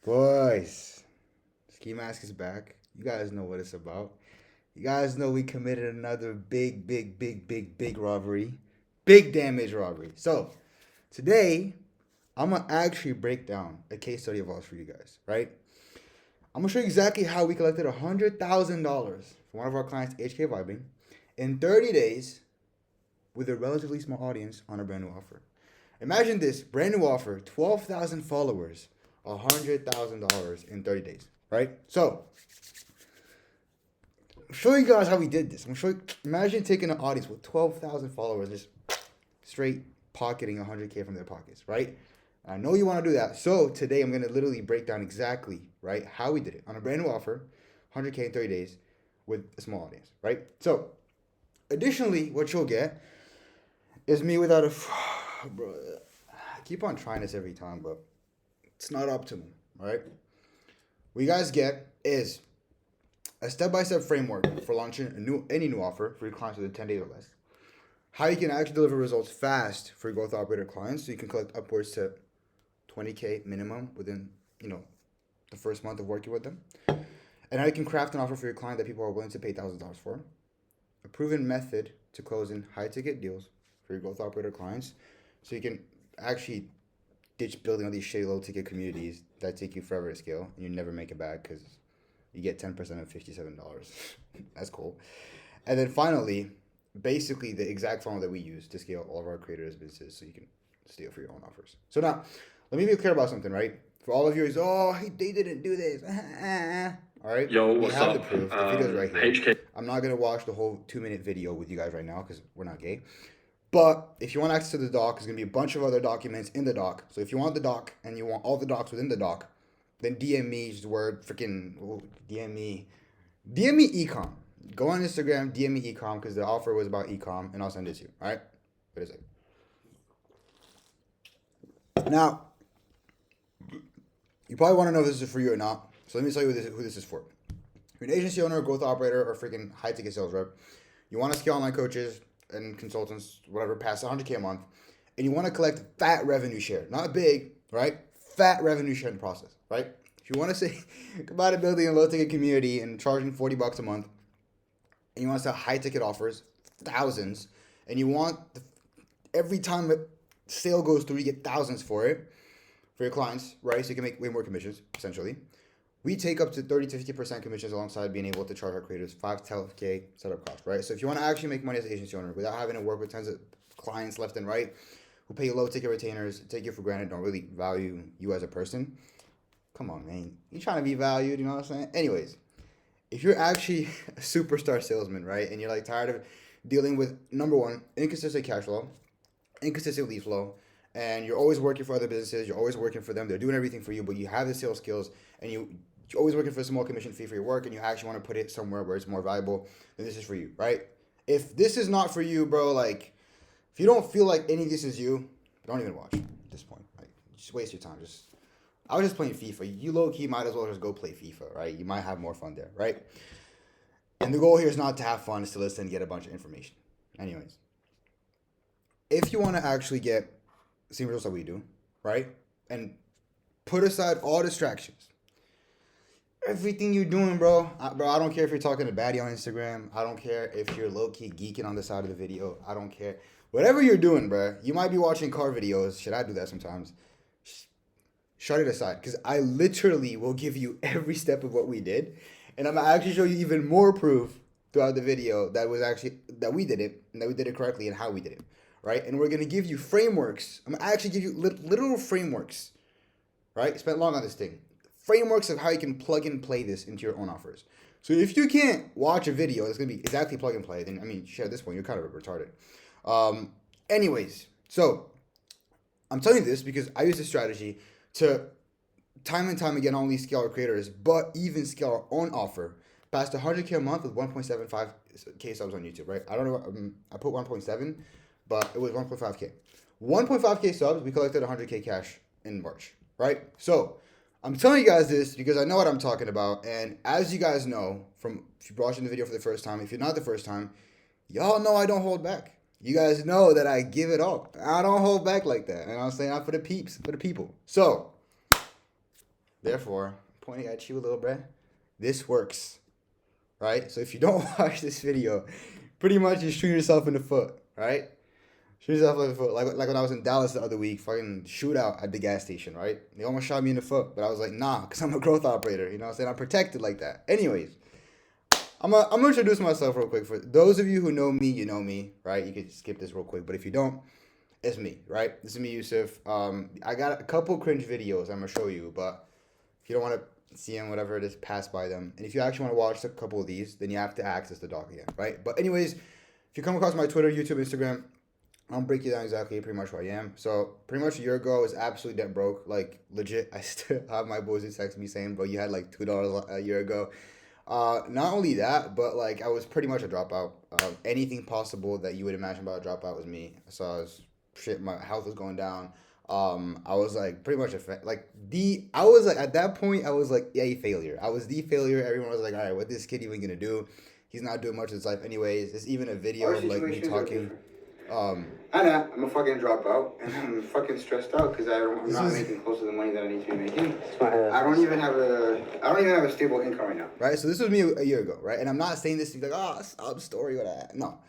Boys, Ski Mask is back. You guys know what it's about. You guys know we committed another big robbery. Big damage robbery. So, today, I'm going to actually break down a case study of ours for you guys, right? I'm going to show you exactly how we collected $100,000 from one of our clients, HK Vibing, in 30 days with a relatively small audience on a brand new offer. Imagine this brand new offer, 12,000 followers, $100,000 in 30 days, right? So, I'm showing you guys how we did this. Imagine taking an audience with 12,000 followers, just straight pocketing 100K from their pockets, right? I know you want to do that. So, today I'm going to literally break down exactly, right, how we did it on a brand new offer, 100K in 30 days with a small audience, right? So, additionally, what you'll get is me without a. Bro, I keep on trying this every time, but it's not optimal, right? What you guys get is a step-by-step framework for launching any new offer for your clients within 10 days or less. How you can actually deliver results fast for your growth operator clients, so you can collect upwards to 20K minimum within, the first month of working with them. And how you can craft an offer for your client that people are willing to pay $1,000 for. A proven method to close in high-ticket deals for your growth operator clients, so you can actually ditch building all these shitty low-ticket communities that take you forever to scale, and you never make it back because you get 10% of $57. That's cool. And then finally, basically the exact funnel that we use to scale all of our creators' businesses so you can steal for your own offers. So now, let me be clear about something, right? For all of you, they didn't do this. All right? Yo, We what's have up? the proof. The video's right here. HK. I'm not going to watch the whole 2-minute video with you guys right now because we're not gay. But if you want access to the doc, there's going to be a bunch of other documents in the doc. So if you want the doc and you want all the docs within the doc, then DM me, just word freaking DM me ecom. Go on Instagram, DM me ecom because the offer was about ecom, and I'll send it to you. All right? Wait a second. Now, you probably want to know if this is for you or not. So let me tell you who this is for. If you're an agency owner, growth operator, or freaking high ticket sales rep, you want to scale online coaches and consultants, whatever, past 100K a month, and you want to collect fat revenue share, not big, right? Fat revenue share in the process, right? If you want to say about building a low ticket community and charging $40 a month, and you want to sell high ticket offers, thousands, and you want every time a sale goes through, you get thousands for it for your clients, right? So you can make way more commissions, essentially. We take up to 30 to 50% commissions alongside being able to charge our creators 5 to 10K setup cost, right? So if you want to actually make money as an agency owner without having to work with tons of clients left and right who pay you low ticket retainers, take you for granted, don't really value you as a person, come on, man. You trying to be valued, you know what I'm saying? Anyways, if you're actually a superstar salesman, right, and you're like tired of dealing with, number one, inconsistent cash flow, inconsistent lead flow, and you're always working for other businesses, you're always working for them, they're doing everything for you, but you have the sales skills, and you're always working for a small commission fee for your work, and you actually want to put it somewhere where it's more valuable, then this is for you, right? If this is not for you, bro, like, if you don't feel like any of this is you, don't even watch at this point. Like, just waste your time. I was just playing FIFA. You low-key might as well just go play FIFA, right? You might have more fun there, right? And the goal here is not to have fun, it's to listen and get a bunch of information. Anyways, if you want to actually get the same results that we do, right? And put aside all distractions. Everything you're doing, bro, I don't care if you're talking to Baddie on Instagram. I don't care if you're low-key geeking on the side of the video. I don't care. Whatever you're doing, bro, you might be watching car videos. Shit, I do that sometimes. Shut it aside, because I literally will give you every step of what we did, and I'm gonna actually show you even more proof throughout the video that we did it, and that we did it correctly, and how we did it, right? And we're gonna give you frameworks. I'm gonna actually give you literal frameworks, right? Spent long on this thing. Frameworks of how you can plug and play this into your own offers. So if you can't watch a video that's gonna be exactly plug and play, then shit, at this point you're kind of retarded. Anyways, so I'm telling you this because I use this strategy to time and time again not only scale our creators, but even scale our own offer past 100K a month with 1.75K subs on YouTube, right? I don't know, I put 1.7, but it was 1.5K. 1.5K subs, we collected 100K cash in March, right? So I'm telling you guys this because I know what I'm talking about, and as you guys know, if you're watching the video for the first time, if you're not the first time, y'all know I don't hold back. You guys know that I give it all. I don't hold back like that. And I'm saying I'm for the peeps, for the people. So, Therefore, pointing at you, little bruh, this works, right? So if you don't watch this video, pretty much you shoot yourself in the foot, right? Shoot yourself in the foot. Like when I was in Dallas the other week, fucking shootout at the gas station, right? They almost shot me in the foot, but I was like, nah, because I'm a growth operator. You know what I'm saying? I'm protected like that. Anyways, I'm gonna introduce myself real quick. For those of you who know me, you know me, right? You can skip this real quick. But if you don't, it's me, right? This is me, Yusuf. I got a couple cringe videos I'm gonna show you, but if you don't want to see them, whatever it is, pass by them. And if you actually want to watch a couple of these, then you have to access the doc again, right? But anyways, if you come across my Twitter, YouTube, Instagram, I'll break you down exactly pretty much who I am. So pretty much a year ago, I was absolutely dead broke. Like legit, I still have my boys who text me saying, "Bro, you had like $2 a year ago." Not only that, but like I was pretty much a dropout. Anything possible that you would imagine about a dropout was me. So I was shit. My health was going down. I was like pretty much I was like at that point I was like a failure. I was the failure. Everyone was like, all right, what this kid even gonna do? He's not doing much in his life anyways. There's even a video of like me talking. I know, I'm a fucking dropout, and I'm fucking stressed out because I'm not making close to the money that I need to be making. I don't even have a stable income right now. Right, so this was me a year ago, right? And I'm not saying this to be like, oh, sob story or that. No,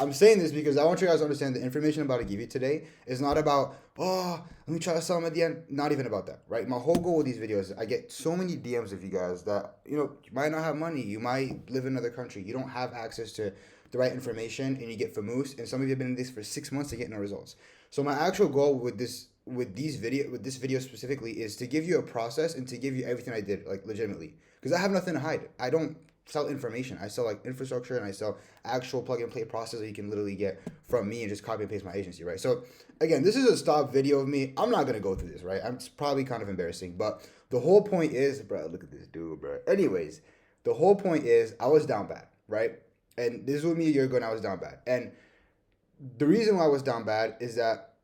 I'm saying this because I want you guys to understand the information I'm about to give you today is not about, oh, let me try to sell them at the end. Not even about that, right? My whole goal with these videos is I get so many DMs of you guys that, you might not have money. You might live in another country. You don't have access to the right information and you get famous. And some of you have been in this for 6 months to get no results. So my actual goal with this video specifically is to give you a process and to give you everything I did, like legitimately. Because I have nothing to hide. I don't sell information. I sell like infrastructure and I sell actual plug and play process that you can literally get from me and just copy and paste my agency, right? So again, this is a stock video of me. I'm not gonna go through this, right? It's probably kind of embarrassing, but the whole point is, bro, look at this dude, bro. Anyways, the whole point is I was down bad, right? And this was me a year ago and I was down bad. And the reason why I was down bad is that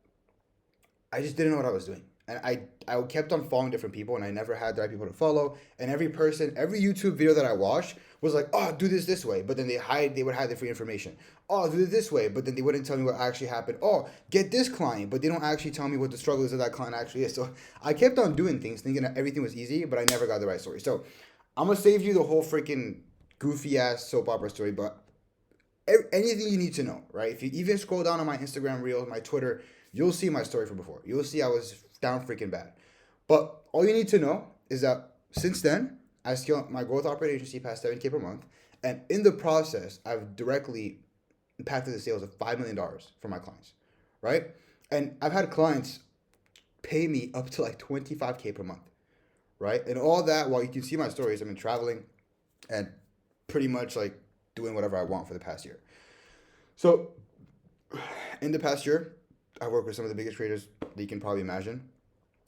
I just didn't know what I was doing. And I kept on following different people and I never had the right people to follow. And every YouTube video that I watched was like, oh, do this way. But then they would hide the free information. Oh, do it this way. But then they wouldn't tell me what actually happened. Oh, get this client. But they don't actually tell me what the struggle is of that client actually is. So I kept on doing things thinking that everything was easy, but I never got the right story. So I'm going to save you the whole freaking goofy ass soap opera story, but anything you need to know, right? If you even scroll down on my Instagram reels, my Twitter, you'll see my story from before. You'll see I was down freaking bad. But all you need to know is that since then, I scaled my growth operator agency past 7K per month. And in the process, I've directly impacted the sales of $5 million for my clients, right? And I've had clients pay me up to like 25K per month, right? And all that while you can see my stories, I've been traveling and pretty much like doing whatever I want for the past year. So in the past year, I worked with some of the biggest creators that you can probably imagine.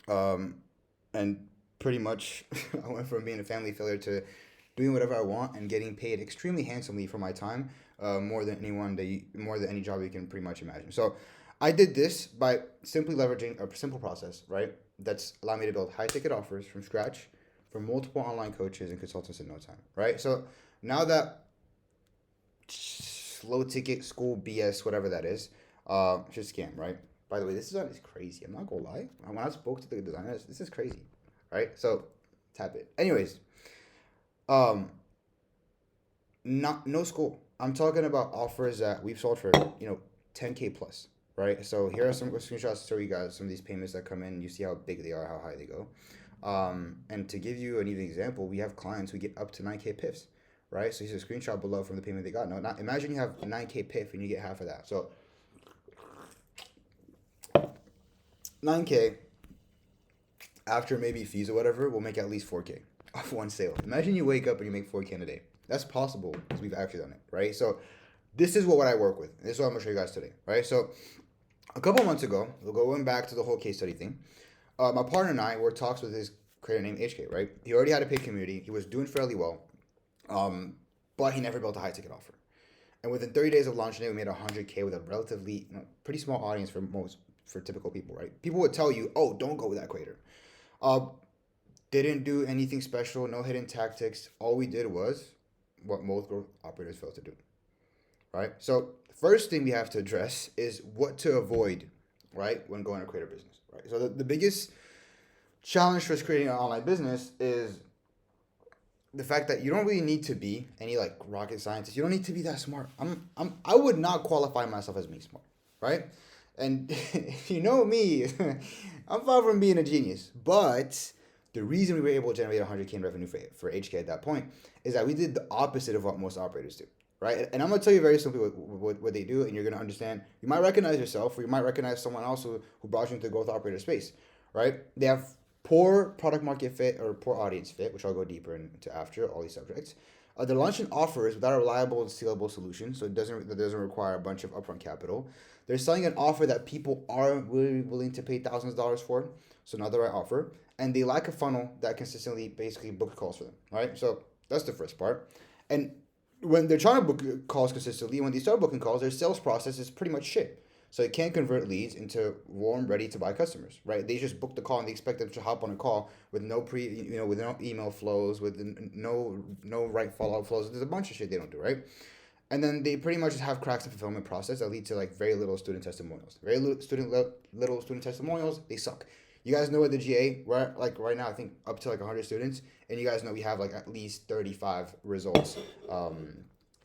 And pretty much I went from being a family failure to doing whatever I want and getting paid extremely handsomely for my time, more than any job you can pretty much imagine. So I did this by simply leveraging a simple process, right? That's allowed me to build high ticket offers from scratch for multiple online coaches and consultants in no time, right? So now that low ticket school BS, whatever that is, just scam, right? By the way, this is crazy. I'm not gonna lie. When I spoke to the designers, this is crazy, right? So tap it. Anyways, no school. I'm talking about offers that we've sold for 10K plus, right? So here are some screenshots to show you guys some of these payments that come in. You see how big they are, how high they go. And to give you an even example, we have clients who get up to 9K PIFs, right? So here's a screenshot below from the payment they got. Now imagine you have 9K PIF and you get half of that. So 9K after maybe fees or whatever will make at least 4K off one sale. Imagine you wake up and you make 4K in a day. That's possible because we've actually done it, right? So this is what I work with. This is what I'm gonna show you guys today, right? So a couple months ago, going back to the whole case study thing, my partner and I were talks with his creator named HK, right? He already had a paid community. He was doing fairly well, but he never built a high ticket offer. And within 30 days of launching it, we made 100K with a relatively pretty small audience for typical people, right? People would tell you, oh, don't go with that creator. Didn't do anything special, no hidden tactics. All we did was what most growth operators fail to do, right? So the first thing we have to address is what to avoid, right, when going to creator business, right? So the biggest challenge for creating an online business is the fact that you don't really need to be any like rocket scientist. You don't need to be that smart. I would not qualify myself as being smart, right? And you know me, I'm far from being a genius. But the reason we were able to generate 100K in revenue for HK at that point is that we did the opposite of what most operators do, right? And I'm gonna tell you very simply what they do, and you're gonna understand. You might recognize yourself, or you might recognize someone else who brought you into the growth operator space, right? They have poor product market fit or poor audience fit, which I'll go deeper into after all these subjects. They're launching offers without a reliable and scalable solution, so it doesn't require a bunch of upfront capital. They're selling an offer that people are really willing to pay thousands of dollars for, so not the right offer. And they lack a funnel that consistently basically book calls for them, right? So that's the first part. And when they're trying to book calls consistently, when they start booking calls, their sales process is pretty much shit. So it can't convert leads into warm, ready to buy customers, right? They just book the call and they expect them to hop on a call with no with no email flows, with no right follow up flows. There's a bunch of shit they don't do, right? And then they pretty much just have cracks in fulfillment process that lead to like very little student testimonials. Little student testimonials, they suck. You guys know at the GA, right now, I think up to like 100 students, and you guys know we have like at least 35 results.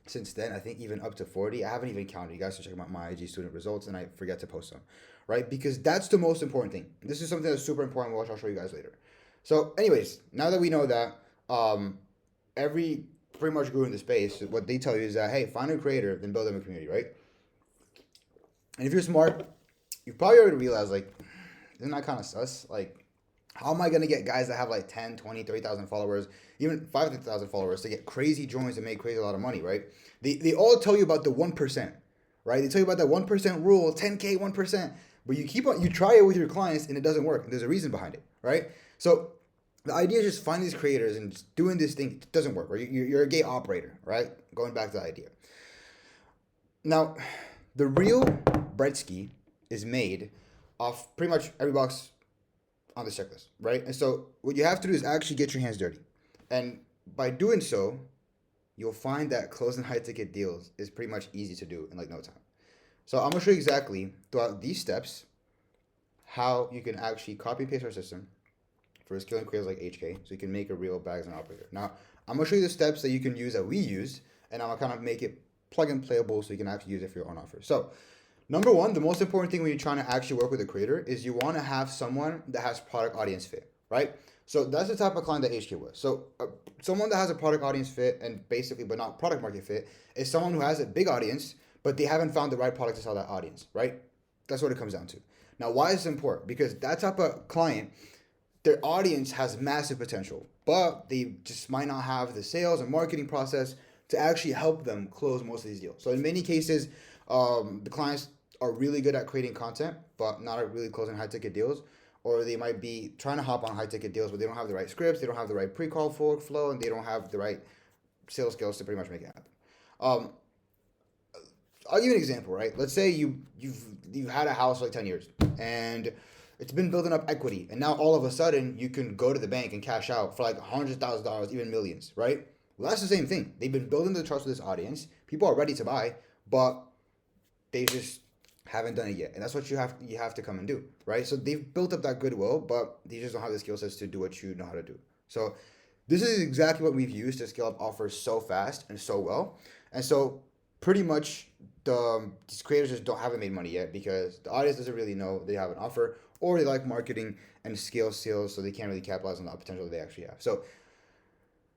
Since then, I think even up to 40. I haven't even counted. You guys should check out my IG student results, and I forget to post them, right? Because that's the most important thing. This is something that's super important, which I'll show you guys later. So anyways, now that we know that, every pretty much guru in the space, what they tell you is that, hey, find a creator, then build them a community, right? And if you're smart, you've probably already realized, like, isn't that kind of sus? Like, how am I going to get guys that have like 10, 20, 30,000 followers, even 5,000 followers to get crazy joins and make crazy a lot of money, right? They all tell you about the 1%, right? They tell you about that 1% rule, 10K, 1%. But you try it with your clients and it doesn't work. And there's a reason behind it, right? So the idea is just find these creators and just doing this thing. It doesn't work, right? You're a gay operator, right? Going back to the idea. Now, the real bread ski is made off pretty much every box on the checklist, right? And so what you have to do is actually get your hands dirty. And by doing so, you'll find that closing high ticket deals is pretty much easy to do in like no time. So I'm gonna show you exactly throughout these steps how you can actually copy and paste our system for scaling creators like HK, so you can make a real bag as an operator. Now, I'm gonna show you the steps that you can use that we used, and I'm gonna kind of make it plug and playable so you can actually use it for your own offer. So number one, the most important thing when you're trying to actually work with a creator is you want to have someone that has product audience fit, right? So that's the type of client that HK was. So someone that has a product audience fit and basically, but not product market fit, is someone who has a big audience, but they haven't found the right product to sell that audience, right? That's what it comes down to. Now, why is this important? Because that type of client, their audience has massive potential, but they just might not have the sales and marketing process to actually help them close most of these deals. So in many cases, the clients are really good at creating content, but not at really closing high ticket deals. Or they might be trying to hop on high ticket deals, but they don't have the right scripts, they don't have the right pre-call flow, and they don't have the right sales skills to pretty much make it happen. I'll give you an example, right? Let's say you've had a house for like 10 years, and it's been building up equity, and now all of a sudden you can go to the bank and cash out for like $100,000, even millions, right? Well, that's the same thing. They've been building the trust with this audience. People are ready to buy, but they just haven't done it yet, and that's what you have to come and do, right? So they've built up that goodwill, but they just don't have the skill sets to do what you know how to do. So this is exactly what we've used to scale up offers so fast and so well. And so pretty much these creators just haven't made money yet because the audience doesn't really know they have an offer, or they like marketing and scale sales, so they can't really capitalize on the potential that they actually have. So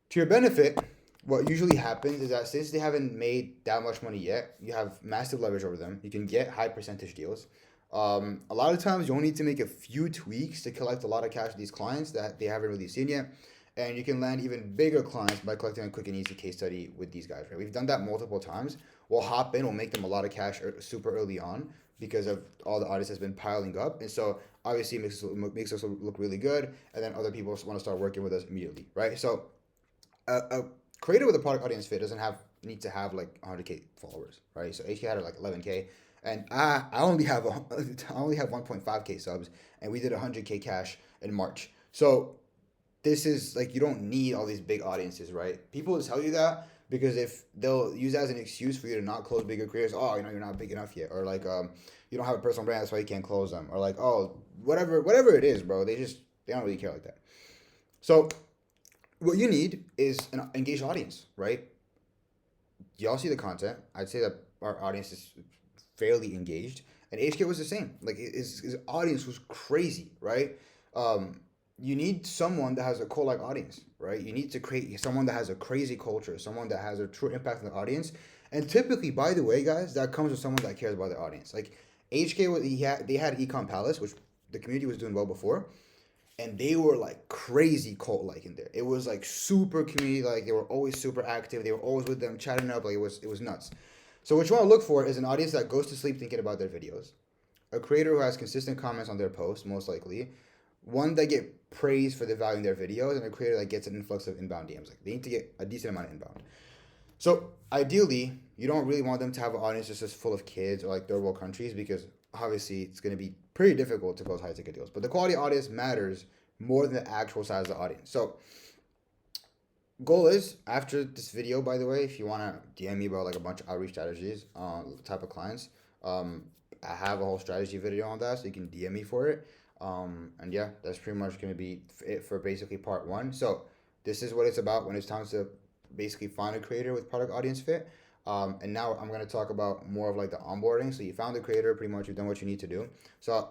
to your benefit, what usually happens is that since they haven't made that much money yet, you have massive leverage over them. You can get high percentage deals. A lot of times you only need to make a few tweaks to collect a lot of cash with these clients that they haven't really seen yet. And you can land even bigger clients by collecting a quick and easy case study with these guys, right? We've done that multiple times. We'll hop in, we'll make them a lot of cash super early on because of all the audience has been piling up. And so obviously it makes us look really good. And then other people want to start working with us immediately, right? So a creator with a product audience fit doesn't need to have like 100K followers, right? So HK had like 11K, and I only have 1.5K subs, and we did 100K cash in March. So this is like, you don't need all these big audiences, right? People will tell you that because if they'll use that as an excuse for you to not close bigger creators, you're not big enough yet, or like you don't have a personal brand, that's why you can't close them, or like whatever it is, bro. They They don't really care like that. So what you need is an engaged audience, right? Y'all see the content. I'd say that our audience is fairly engaged, and HK was the same. Like his audience was crazy, right? You need someone that has a cult-like audience, right? You need to create someone that has a crazy culture, someone that has a true impact on the audience. And typically, by the way, guys, that comes with someone that cares about their audience. Like HK, they had Econ Palace, which the community was doing well before, and they were like crazy cult-like in there. It was like super community, like they were always super active. They were always with them, chatting up, like it was nuts. So what you want to look for is an audience that goes to sleep thinking about their videos, a creator who has consistent comments on their posts, most likely, one that get praised for the value in their videos, and a creator that gets an influx of inbound DMs. Like they need to get a decent amount of inbound. So ideally, you don't really want them to have an audience just full of kids or like third world countries, because obviously it's going to be pretty difficult to close high ticket deals. But the quality audience matters more than the actual size of the audience. So goal is, after this video, by the way, if you want to DM me about like a bunch of outreach strategies, type of clients, I have a whole strategy video on that, so you can DM me for it. And yeah, that's pretty much going to be it for basically part one. So this is what it's about when it's time to basically find a creator with product audience fit. And now I'm going to talk about more of like the onboarding. So you found the creator, pretty much you've done what you need to do. So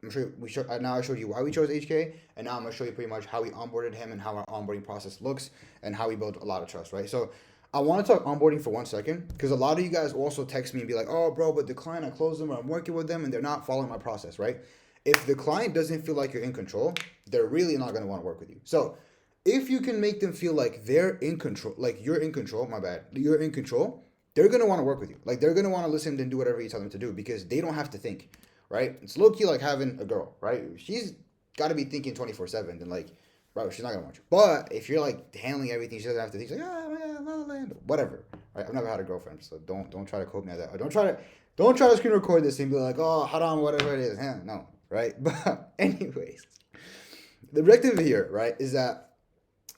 I'm sure now I showed you why we chose HK, and now I'm going to show you pretty much how we onboarded him and how our onboarding process looks and how we build a lot of trust, right? So I want to talk onboarding for 1 second, because a lot of you guys also text me and be like, oh, bro, but the client, I closed them or I'm working with them and they're not following my process, right? If the client doesn't feel like you're in control, they're really not going to want to work with you. So if you can make them feel like they're in control, like you're in control, you're in control, they're going to want to work with you. Like they're going to want to listen and do whatever you tell them to do, because they don't have to think, right? It's low-key like having a girl, right? She's got to be thinking 24/7, then like, bro, she's not gonna watch. But if you're like handling everything, she doesn't have to think. She's like, yeah, La La Land, whatever. Right? I've never had a girlfriend, so don't try to quote me on that. Or don't try to screen record this and be like, oh, haram, whatever it is. No, right? But anyways, the objective here, right, is that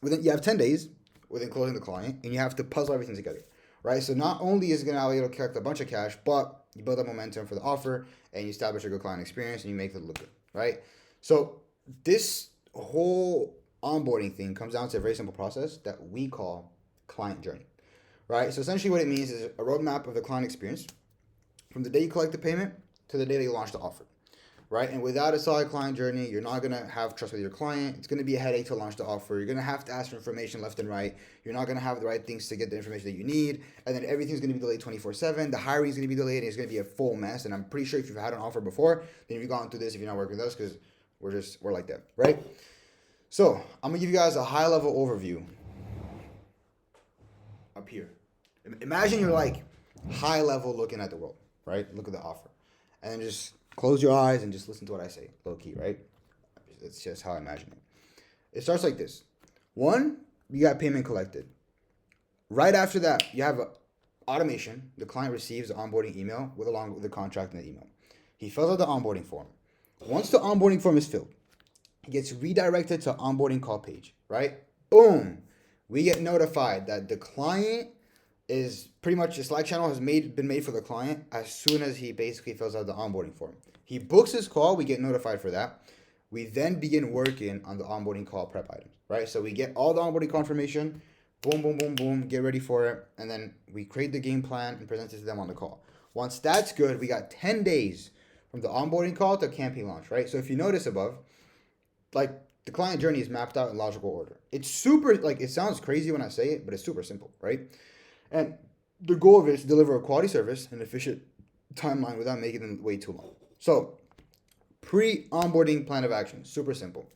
you have 10 days within closing the client, and you have to puzzle everything together, right? So not only is it gonna allow you to collect a bunch of cash, but you build up momentum for the offer, and you establish a good client experience, and you make it look good, right? So this whole onboarding thing comes down to a very simple process that we call client journey, right? So essentially what it means is a roadmap of the client experience from the day you collect the payment to the day that you launch the offer, right? And without a solid client journey, you're not going to have trust with your client. It's going to be a headache to launch the offer. You're going to have to ask for information left and right. You're not going to have the right things to get the information that you need. And then everything's going to be delayed 24/7. The hiring is going to be delayed, and it's going to be a full mess. And I'm pretty sure if you've had an offer before, then you've gone through this if you're not working with us, because we're like that, right? So I'm gonna give you guys a high level overview up here. Imagine you're like high level looking at the world, right? Look at the offer, and then just close your eyes and just listen to what I say, low key, right? It's just how I imagine it. It starts like this. 1, you got payment collected. Right after that, you have an automation. The client receives the onboarding email along with the contract in the email. He fills out the onboarding form. Once the onboarding form is filled, it gets redirected to onboarding call page, right? Boom. We get notified that the client is pretty much, the Slack channel has been made for the client as soon as he basically fills out the onboarding form. He books his call, we get notified for that. We then begin working on the onboarding call prep items, right? So we get all the onboarding confirmation, boom, boom, boom, boom, get ready for it, and then we create the game plan and present it to them on the call. Once that's good, we got 10 days from the onboarding call to campaign launch, right? So if you notice above, like the client journey is mapped out in logical order. It's super, like it sounds crazy when I say it, but it's super simple, right? And the goal of it is to deliver a quality service and efficient timeline without making them wait too long. So pre-onboarding plan of action, super simple.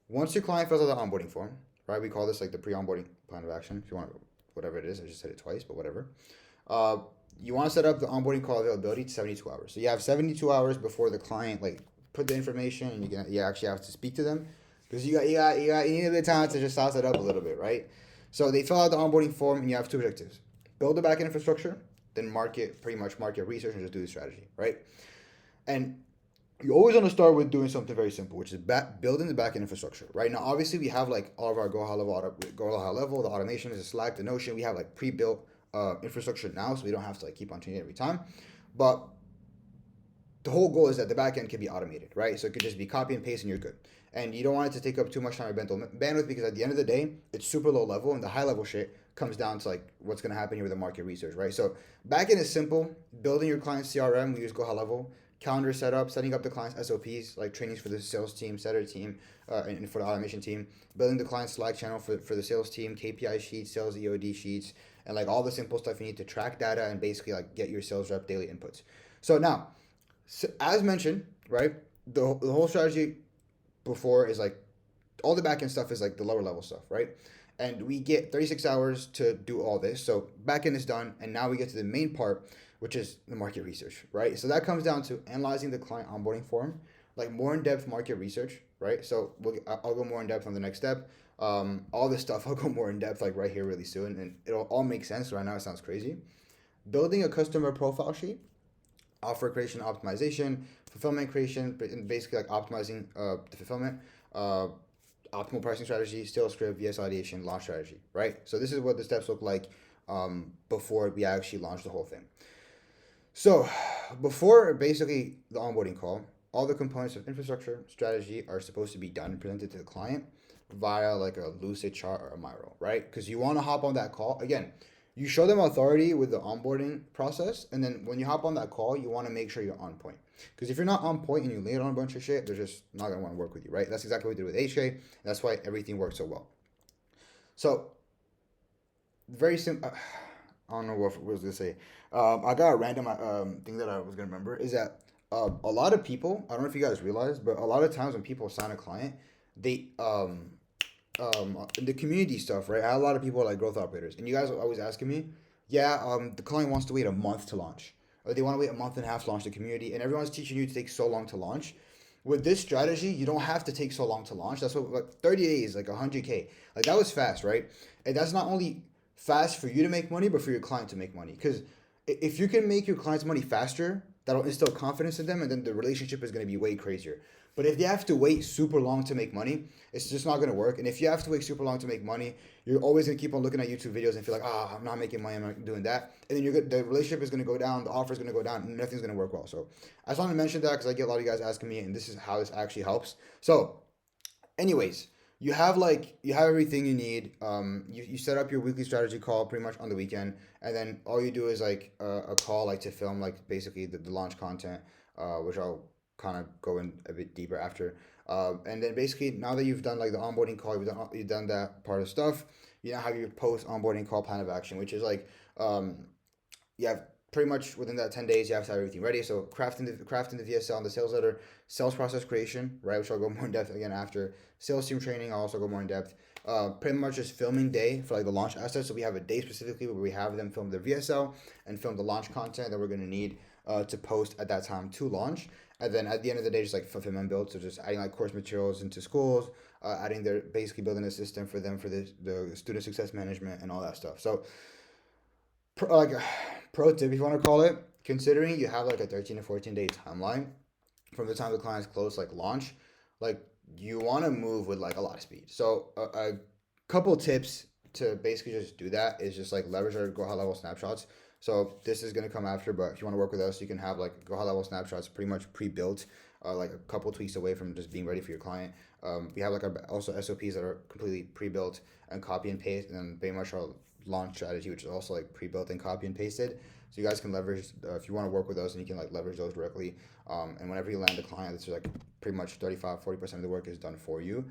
Once your client fills out the onboarding form, right? We call this like the pre-onboarding plan of action. If you want, whatever it is, I just said it twice, but whatever. You want to set up the onboarding call availability to 72 hours. So you have 72 hours before the client like put the information, and you actually have to speak to them, because you need a bit of time to just sauce it up a little bit, right? So they fill out the onboarding form, and you have 2 objectives: build the backend infrastructure, then market research, and just do the strategy, right? And you always want to start with doing something very simple, which is building the backend infrastructure. Right now, obviously, we have like all of our go high level, the automation is Slack, the Notion. We have like pre-built infrastructure now, so we don't have to like keep on changing every time. But the whole goal is that the back end can be automated, right? So it could just be copy and paste and you're good. And you don't want it to take up too much time or bandwidth because at the end of the day, it's super low level, and the high level shit comes down to like what's going to happen here with the market research, right? So back end is simple. Building your client's CRM, we use Go High Level. Calendar setup, setting up the client's SOPs, like trainings for the sales team, setter team, and for the automation team. Building the client's Slack channel for the sales team, KPI sheets, sales EOD sheets, and like all the simple stuff you need to track data and basically like get your sales rep daily inputs. So now, so as mentioned, right, the whole strategy before is like all the backend stuff is like the lower level stuff, right? And we get 36 hours to do all this. So backend is done, and now we get to the main part, which is the market research, right? So that comes down to analyzing the client onboarding form, like more in-depth market research, right? So I'll go more in depth on the next step. All this stuff I'll go more in depth like right here really soon, and it'll all make sense. Right now it sounds crazy. Building a customer profile sheet, offer creation, optimization, fulfillment creation, and basically like optimizing the fulfillment. Optimal pricing strategy, sales script, VS ideation, launch strategy, right? So this is what the steps look like before we actually launch the whole thing. So before basically the onboarding call, all the components of infrastructure strategy are supposed to be done and presented to the client via like a lucid chart or a Miro, right? Because you want to hop on that call. Again, you show them authority with the onboarding process, and then when you hop on that call, you want to make sure you're on point. Because if you're not on point and you lean on a bunch of shit, they're just not gonna want to work with you, right? That's exactly what we did with HK. And that's why everything worked so well. So very simple. I don't know what I was gonna say. I got a random thing that I was gonna remember is that a lot of people. I don't know if you guys realize, but a lot of times when people sign a client, they the community stuff, right? I had a lot of people like growth operators, and you guys are always asking me, yeah, the client wants to wait a month to launch, or they want to wait a month and a half to launch the community, and everyone's teaching you to take so long to launch. With this strategy, you don't have to take so long to launch. That's what like 30 days, like 100K, like that was fast, right? And that's not only fast for you to make money, but for your client to make money. Because if you can make your clients money faster, that'll instill confidence in them, and then the relationship is going to be way crazier. But if they have to wait super long to make money, it's just not going to work. And if you have to wait super long to make money, you're always going to keep on looking at YouTube videos and feel like, I'm not making money, I'm not doing that. And then the relationship is going to go down, the offer is going to go down, and nothing's going to work well. So I just want to mention that because I get a lot of you guys asking me, and this is how this actually helps. So, anyways, you have everything you need. You set up your weekly strategy call pretty much on the weekend, and then all you do is like a call like to film like basically the launch content, which I'll kind of go in a bit deeper after. And then basically now that you've done like the onboarding call, you've done that part of stuff. You now have your post onboarding call plan of action, which is like you have pretty much within that 10 days you have to have everything ready. So crafting the VSL and the sales letter, sales process creation, right, which I'll go more in depth again after. Sales team training, I'll also go more in depth. Pretty much just filming day for like the launch assets. So we have a day specifically where we have them film their VSL and film the launch content that we're going to need to post at that time to launch. And then at the end of the day, just like fulfillment build. So just adding like course materials into schools, adding their basically building a system for them for the student success management and all that stuff. So like pro tip, if you want to call it, considering you have like a 13 to 14 day timeline from the time the client's close, like launch, like you want to move with like a lot of speed. So a couple tips to basically just do that is just like leverage our Go High Level snapshots. So this is gonna come after, but if you want to work with us, you can have like Go High Level snapshots pretty much pre-built, like a couple tweaks away from just being ready for your client. We have like our also SOPs that are completely pre-built and copy and paste, and then pretty much our launch strategy, which is also like pre-built and copy and pasted. So you guys can leverage if you want to work with us, and you can like leverage those directly. And whenever you land a client, it's like pretty much 35-40% of the work is done for you.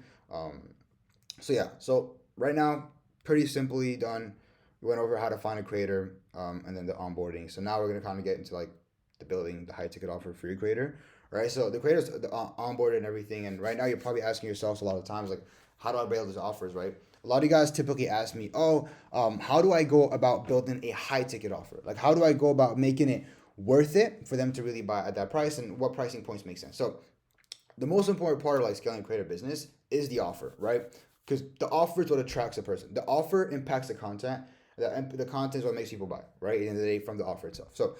So yeah, so right now, pretty simply done. We went over how to find a creator, and then the onboarding. So now we're gonna kind of get into like the building the high ticket offer for your creator, right? So the creators, the onboarded and everything. And right now you're probably asking yourselves a lot of times like, how do I build these offers, right? A lot of you guys typically ask me, how do I go about building a high ticket offer? Like, how do I go about making it worth it for them to really buy at that price, and what pricing points make sense? So the most important part of like scaling a creator business is the offer, right? Because the offer is what attracts a person. The offer impacts the content. The content is what makes people buy, right? At the end of the day, from the offer itself. So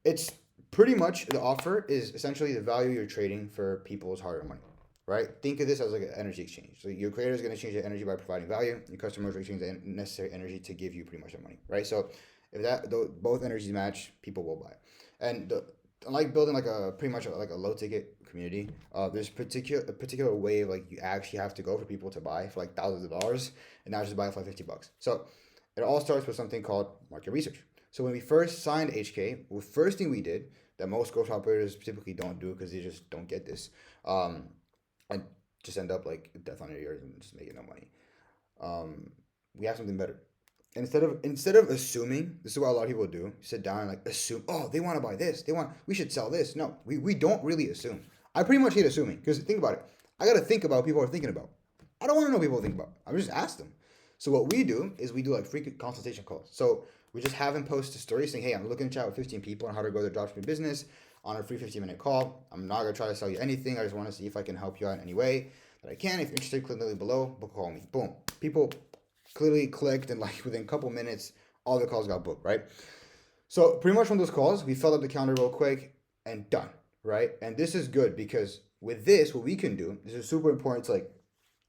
it's pretty much the offer is essentially the value you're trading for people's hard-earned money, right? Think of this as like an energy exchange. So your creator is going to exchange their energy by providing value. Your customers are exchanging the necessary energy to give you pretty much their money, right? So if both energies match, people will buy. And like building like a pretty much like a low ticket community. There's a particular way of like you actually have to go for people to buy for like thousands of dollars, and not just buy it for like $50. So it all starts with something called market research. So when we first signed HK, the first thing we did that most growth operators typically don't do because they just don't get this, and just end up like death on your ears and just making no money. We have something better. Instead of assuming, this is what a lot of people do. Sit down and like assume, oh, they want to buy this. We should sell this. No, we don't really assume. I pretty much hate assuming because think about it. I gotta think about what people are thinking about. I don't want to know what people think about. I just ask them. So what we do is we do like free consultation calls. So we just have them post a story saying, hey, I'm looking to chat with 15 people on how to grow their dropshipping business on a free 15-minute call. I'm not gonna try to sell you anything. I just want to see if I can help you out in any way that I can. If you're interested, click the link below. Book call me. Boom. People clearly clicked, and like within a couple minutes, all the calls got booked, right? So pretty much from those calls, we filled up the calendar real quick and done, right? And this is good because with this, what we can do, this is super important to like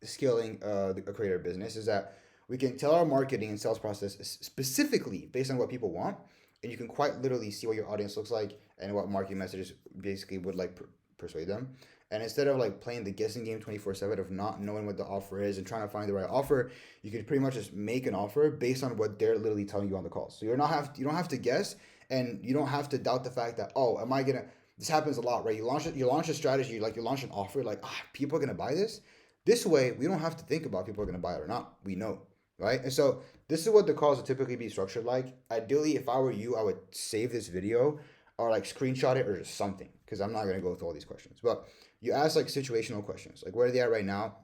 scaling a creator business, is that we can tell our marketing and sales process specifically based on what people want, and you can quite literally see what your audience looks like and what marketing messages basically would like persuade them. And instead of like playing the guessing game 24/7 of not knowing what the offer is and trying to find the right offer, you can pretty much just make an offer based on what they're literally telling you on the call. So you don't have to guess, and you don't have to doubt the fact that, oh, am I gonna? This happens a lot, right? You launch a strategy, like you launch an offer, like people are gonna buy this. This way, we don't have to think about people are gonna buy it or not. We know, right? And so this is what the calls would typically be structured like. Ideally, if I were you, I would save this video or like screenshot it or just something, because I'm not gonna go through all these questions, but you ask like situational questions, like where are they at right now,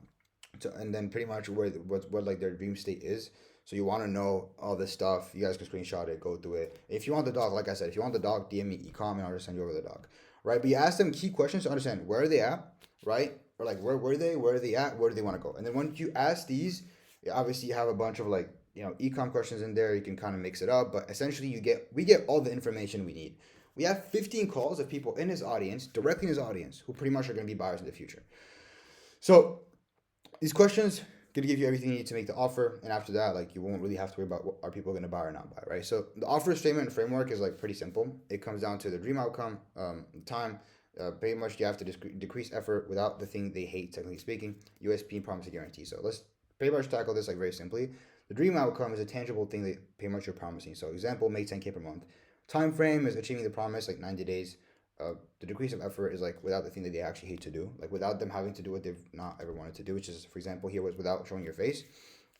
and then pretty much what like their dream state is. So you want to know all this stuff. You guys can screenshot it, go through it. If you want the dog, like I said, if you want the dog, DM me ecom and I'll just send you over the dog, right? But you ask them key questions to understand where are they at, right? Or like where were they, where are they at, where do they want to go? And then once you ask these, obviously you have a bunch of like ecom questions in there. You can kind of mix it up, but essentially we get all the information we need. We have 15 calls of people in his audience, directly in his audience, who pretty much are going to be buyers in the future. So these questions going to give you everything you need to make the offer, and after that, like you won't really have to worry about are people going to buy or not buy, right? So the offer statement and framework is like pretty simple. It comes down to the dream outcome, time. Pretty much you have to decrease effort without the thing they hate, technically speaking. USP, promise and guarantee. So let's pretty much tackle this like very simply. The dream outcome is a tangible thing that pretty much you're promising. So example, make 10K per month. Time frame is achieving the promise, like 90 days. The decrease of effort is like without the thing that they actually hate to do, like without them having to do what they've not ever wanted to do, which is, for example, here was without showing your face.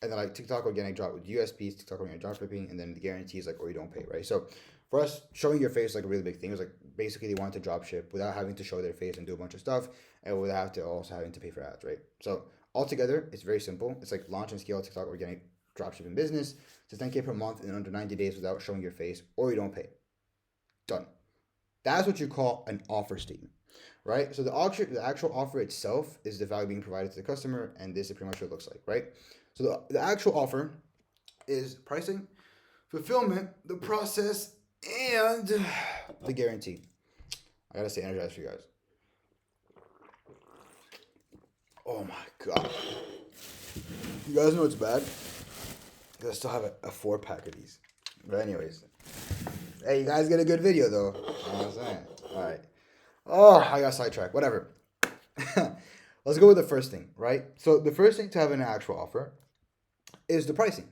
And then like TikTok organic drop with USPs, TikTok organic drop shipping, and then the guarantee is like, or you don't pay, right? So for us, showing your face is like a really big thing. It was like basically they wanted to drop ship without having to show their face and do a bunch of stuff, and without also having to pay for ads, right? So altogether, it's very simple. It's like launch and scale TikTok organic drop shipping business to 10K per month in under 90 days without showing your face, or you don't pay. Done. That's what you call an offer statement, right? So the actual offer itself is the value being provided to the customer, and this is pretty much what it looks like, right? So the actual offer is pricing, fulfillment, the process, and the guarantee. I gotta stay energized for you guys. Oh my God. You guys know it's bad? Because I still have a 4-pack of these. But anyways. Hey, you guys get a good video though. You know what I'm saying? All right. Oh, I got sidetracked. Whatever. Let's go with the first thing, right? So the first thing to have an actual offer is the pricing,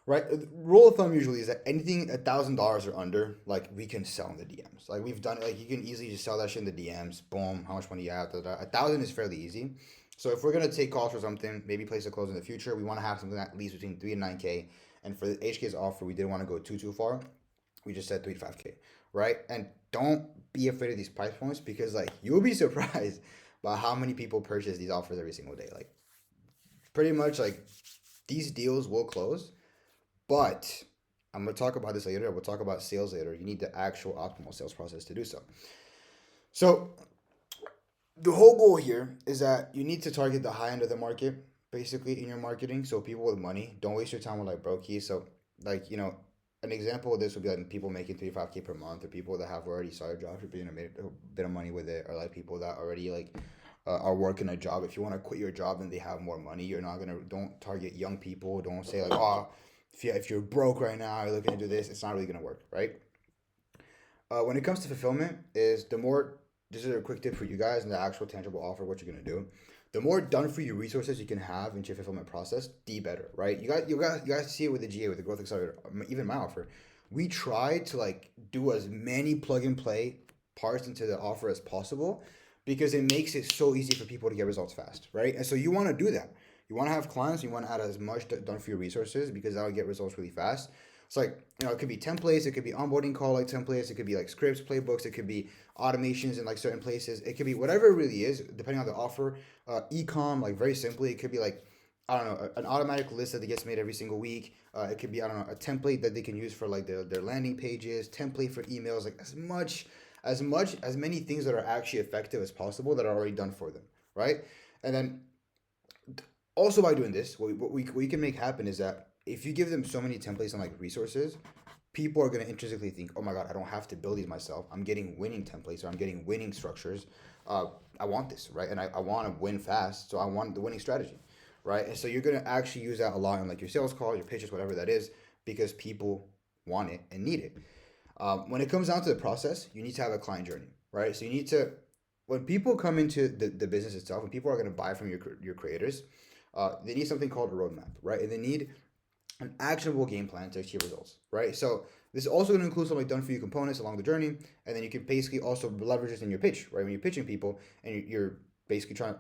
right? The rule of thumb usually is that anything $1,000 or under, like we can sell in the DMs. Like we've done it. Like you can easily just sell that shit in the DMs. Boom. How much money you have? 1,000 is fairly easy. So if we're gonna take calls for something, maybe place a close in the future, we want to have something at least between 3 and 9K. And for the HK's offer, we didn't want to go too far. We just said 3 to 5K, right? And don't be afraid of these price points, because like you'll be surprised by how many people purchase these offers every single day. Like pretty much like these deals will close, but I'm gonna talk about this later. We'll talk about sales later. You need the actual optimal sales process to do so. So the whole goal here is that you need to target the high end of the market, basically, in your marketing. So people with money, don't waste your time with like brokies. So like, an example of this would be like people making 3 to 5K per month, or people that have already started dropshipping and made a bit of money with it, or like people that already like are working a job. If you want to quit your job and they have more money, don't target young people. Don't say like, oh, if you're broke right now, you're looking to do this, it's not really gonna work, right? When it comes to fulfillment, is the more this is a quick tip for you guys and the actual tangible offer, what you're gonna do. The more done for you resources you can have into your fulfillment process, the better, right? You guys see it with the GA, with the growth accelerator, even my offer. We try to like do as many plug and play parts into the offer as possible because it makes it so easy for people to get results fast, right? And so you want to do that. You want to have clients, you want to add as much done for your resources because that'll get results really fast. It's like, it could be templates, it could be onboarding call like templates, it could be like scripts, playbooks, it could be automations in like certain places. It could be whatever it really is, depending on the offer. E-com, like very simply, it could be like, I don't know, an automatic list that gets made every single week. It could be, I don't know, a template that they can use for like their landing pages, template for emails, like as many things that are actually effective as possible that are already done for them, right? And then also by doing this, what we can make happen is that if you give them so many templates and like resources, people are going to intrinsically think, oh my God, I don't have to build these myself. I'm getting winning templates or I'm getting winning structures. I want this, right? And I want to win fast. So I want the winning strategy, right? And so you're going to actually use that a lot in like your sales calls, your pitches, whatever that is, because people want it and need it. When it comes down to the process, you need to have a client journey, right? So you need to, when people come into the business itself, when people are going to buy from your creators, they need something called a roadmap, right? And they need an actionable game plan to achieve results, right? So this is also going to include some like done for you components along the journey, and then you can basically also leverage this in your pitch, right? When you're pitching people and you're basically trying to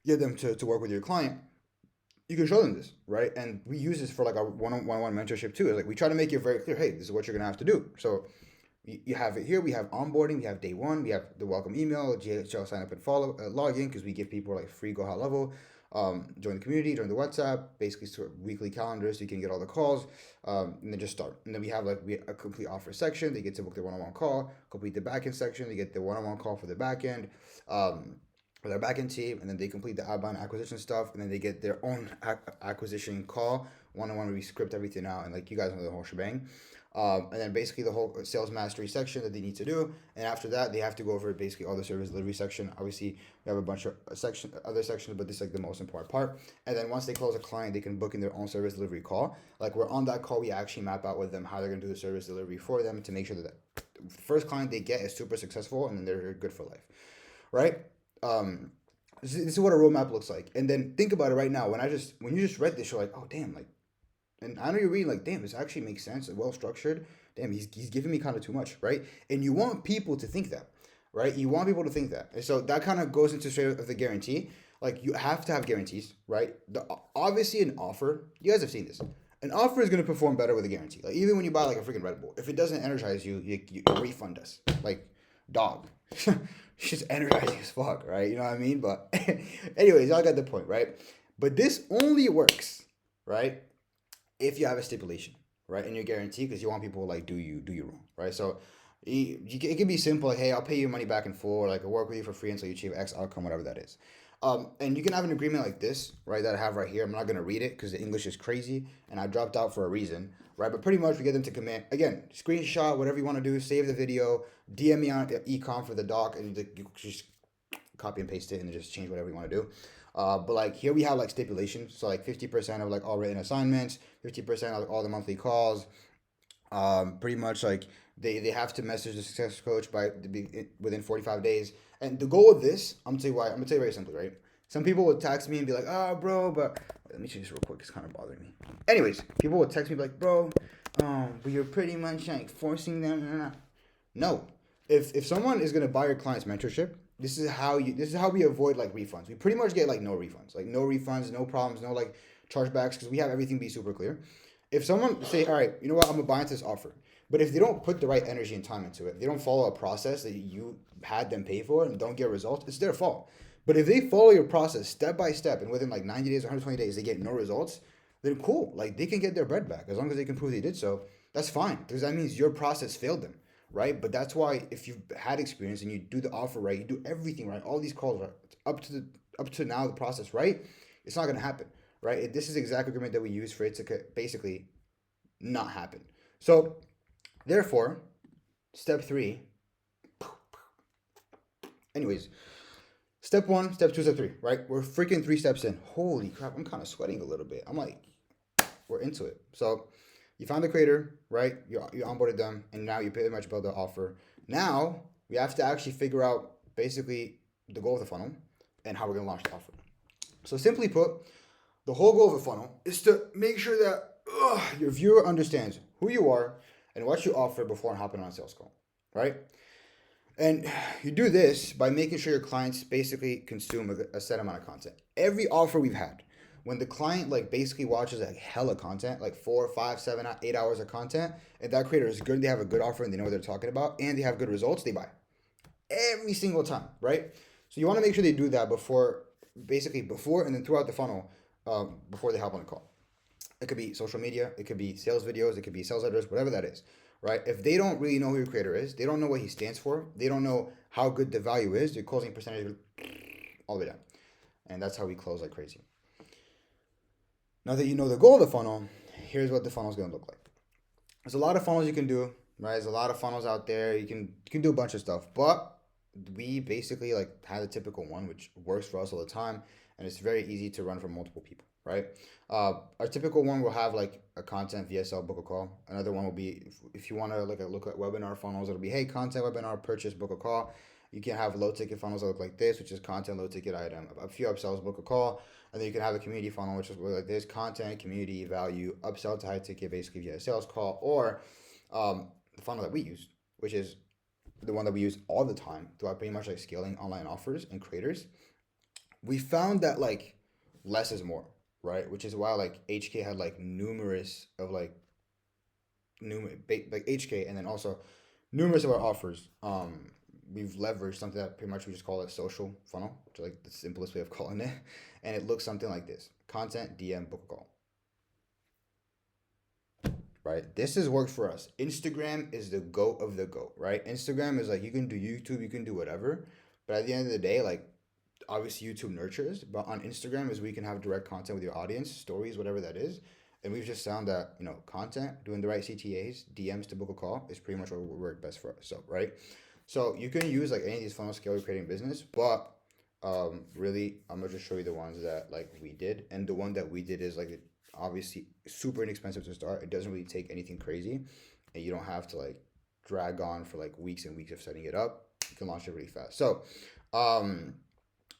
get them to work with your client, you can show them this, right? And we use this for like our one-on-one mentorship too. It's like we try to make it very clear, hey, this is what you're gonna have to do. So you have it here. We have onboarding. We have day one. We have the welcome email, GHL sign up and follow, login, because we give people like free go high level. Join the community, join the WhatsApp, basically sort of weekly calendar so you can get all the calls, and then just start. And then we have like a complete offer section. They get to book their one-on-one call, complete the backend section. They get the one-on-one call for the backend. With our backend team, and then they complete the outbound acquisition stuff, and then they get their own acquisition call one-on-one where we script everything out, and like you guys know the whole shebang. And then basically the whole sales mastery section that they need to do, and after that they have to go over basically all the service delivery section. Obviously we have a bunch of other sections, but this is like the most important part. And then once they close a client, they can book in their own service delivery call. Like we're on that call, we actually map out with them how they're gonna do the service delivery for them to make sure that the first client they get is super successful, and then they're good for life, right? This is what a roadmap looks like. And then think about it right now. When you just read this, you're like, oh damn, like, and I know you're reading like, damn, this actually makes sense and well structured. Damn, he's giving me kind of too much, right? And you want people to think that, right? You want people to think that. And so that kind of goes into straight of the guarantee. Like you have to have guarantees, right? Obviously an offer, you guys have seen this. An offer is going to perform better with a guarantee. Like even when you buy like a freaking Red Bull, if it doesn't energize you, you refund us. Like, dog. It's just energizing as fuck, right? You know what I mean? But anyways, y'all got the point, right? But this only works, right, if you have a stipulation, right, in your guarantee, because you want people to like do you wrong, right? So it can be simple, like, hey, I'll pay you money back and forth, or like I'll work with you for free until you achieve X outcome, whatever that is. And you can have an agreement like this, right, that I have right here. I'm not going to read it because the English is crazy and I dropped out for a reason, right? But pretty much we get them to commit, again, screenshot, whatever you want to do, save the video, DM me on ecom for the doc, and you just copy and paste it and just change whatever you want to do. But like here we have like stipulations. So like 50% of like all written assignments, 50% of all the monthly calls. Pretty much like they have to message the success coach within 45 days. And the goal of this, I'm gonna tell you very simply, right? Some people would text me and be like, oh bro, but let me change this real quick, it's kind of bothering me. Anyways, people would text me like, bro, but you're pretty much like forcing them. No. If someone is gonna buy your client's mentorship, this is how we avoid like refunds. We pretty much get like no refunds, no problems, no like chargebacks, because we have everything be super clear. If someone say, all right, you know what, I'm gonna buy into this offer, but if they don't put the right energy and time into it, they don't follow a process that you had them pay for and don't get results, it's their fault. But if they follow your process step by step and within like 90 days, 120 days, they get no results, then cool, like they can get their bread back as long as they can prove they did so. That's fine, because that means your process failed them, right? But that's why if you've had experience and you do the offer right, you do everything right, all these calls right, up to now the process right, it's not gonna happen, right? This is the exact agreement that we use for it to basically not happen. So therefore, step 3. Anyways, step 1, step 2, step 3, right? We're freaking 3 steps in. Holy crap, I'm kind of sweating a little bit. I'm like, we're into it. So you found the creator, right? You onboarded them, and now you pretty much build the offer. Now we have to actually figure out basically the goal of the funnel and how we're gonna launch the offer. So simply put, the whole goal of a funnel is to make sure that your viewer understands who you are and what you offer before hopping on a sales call, right? And you do this by making sure your clients basically consume a set amount of content. Every offer we've had, when the client like basically watches like hella content, like 4, 5, 7, 8 hours of content, and that creator is good, they have a good offer and they know what they're talking about, and they have good results, they buy. Every single time, right? So you want to make sure they do that before and then throughout the funnel, before they hop on a call. It could be social media, it could be sales videos, it could be sales letters, whatever that is, right? If they don't really know who your creator is, they don't know what he stands for, they don't know how good the value is, your closing percentage all the way down. And that's how we close like crazy. Now that you know the goal of the funnel, here's what the funnel is going to look like. There's a lot of funnels you can do, right? There's a lot of funnels out there. You can do a bunch of stuff, but we basically like have a typical one, which works for us all the time, and it's very easy to run for multiple people, right? Our typical one will have like a content VSL, book a call. Another one will be if you want to look at webinar funnels, it'll be hey, content, webinar, purchase, book a call. You can have low ticket funnels that look like this, which is content, low ticket item, a few upsells, book a call. And then you can have a community funnel, which is like this: content, community, value, upsell to high ticket, basically via a sales call, or the funnel that we use, which is the one that we use all the time throughout pretty much like scaling online offers and creators. We found that like less is more, right? Which is why like HK had like numerous of like HK, and then also numerous of our offers. We've leveraged something that pretty much we just call a social funnel, which is like the simplest way of calling it. And it looks something like this: content, DM, book a call. Right? This has worked for us. Instagram is the goat of the goat, right? Instagram is like you can do YouTube, you can do whatever. But at the end of the day, like obviously YouTube nurtures, but on Instagram is we can have direct content with your audience, stories, whatever that is. And we've just found that, content, doing the right CTAs, DMs to book a call is pretty much what would work best for us. So, right? So you can use like any of these funnel scale you're creating business, but really I'm gonna just show you the ones that like we did. And the one that we did is like obviously super inexpensive to start. It doesn't really take anything crazy, and you don't have to like drag on for like weeks and weeks of setting it up. You can launch it really fast. So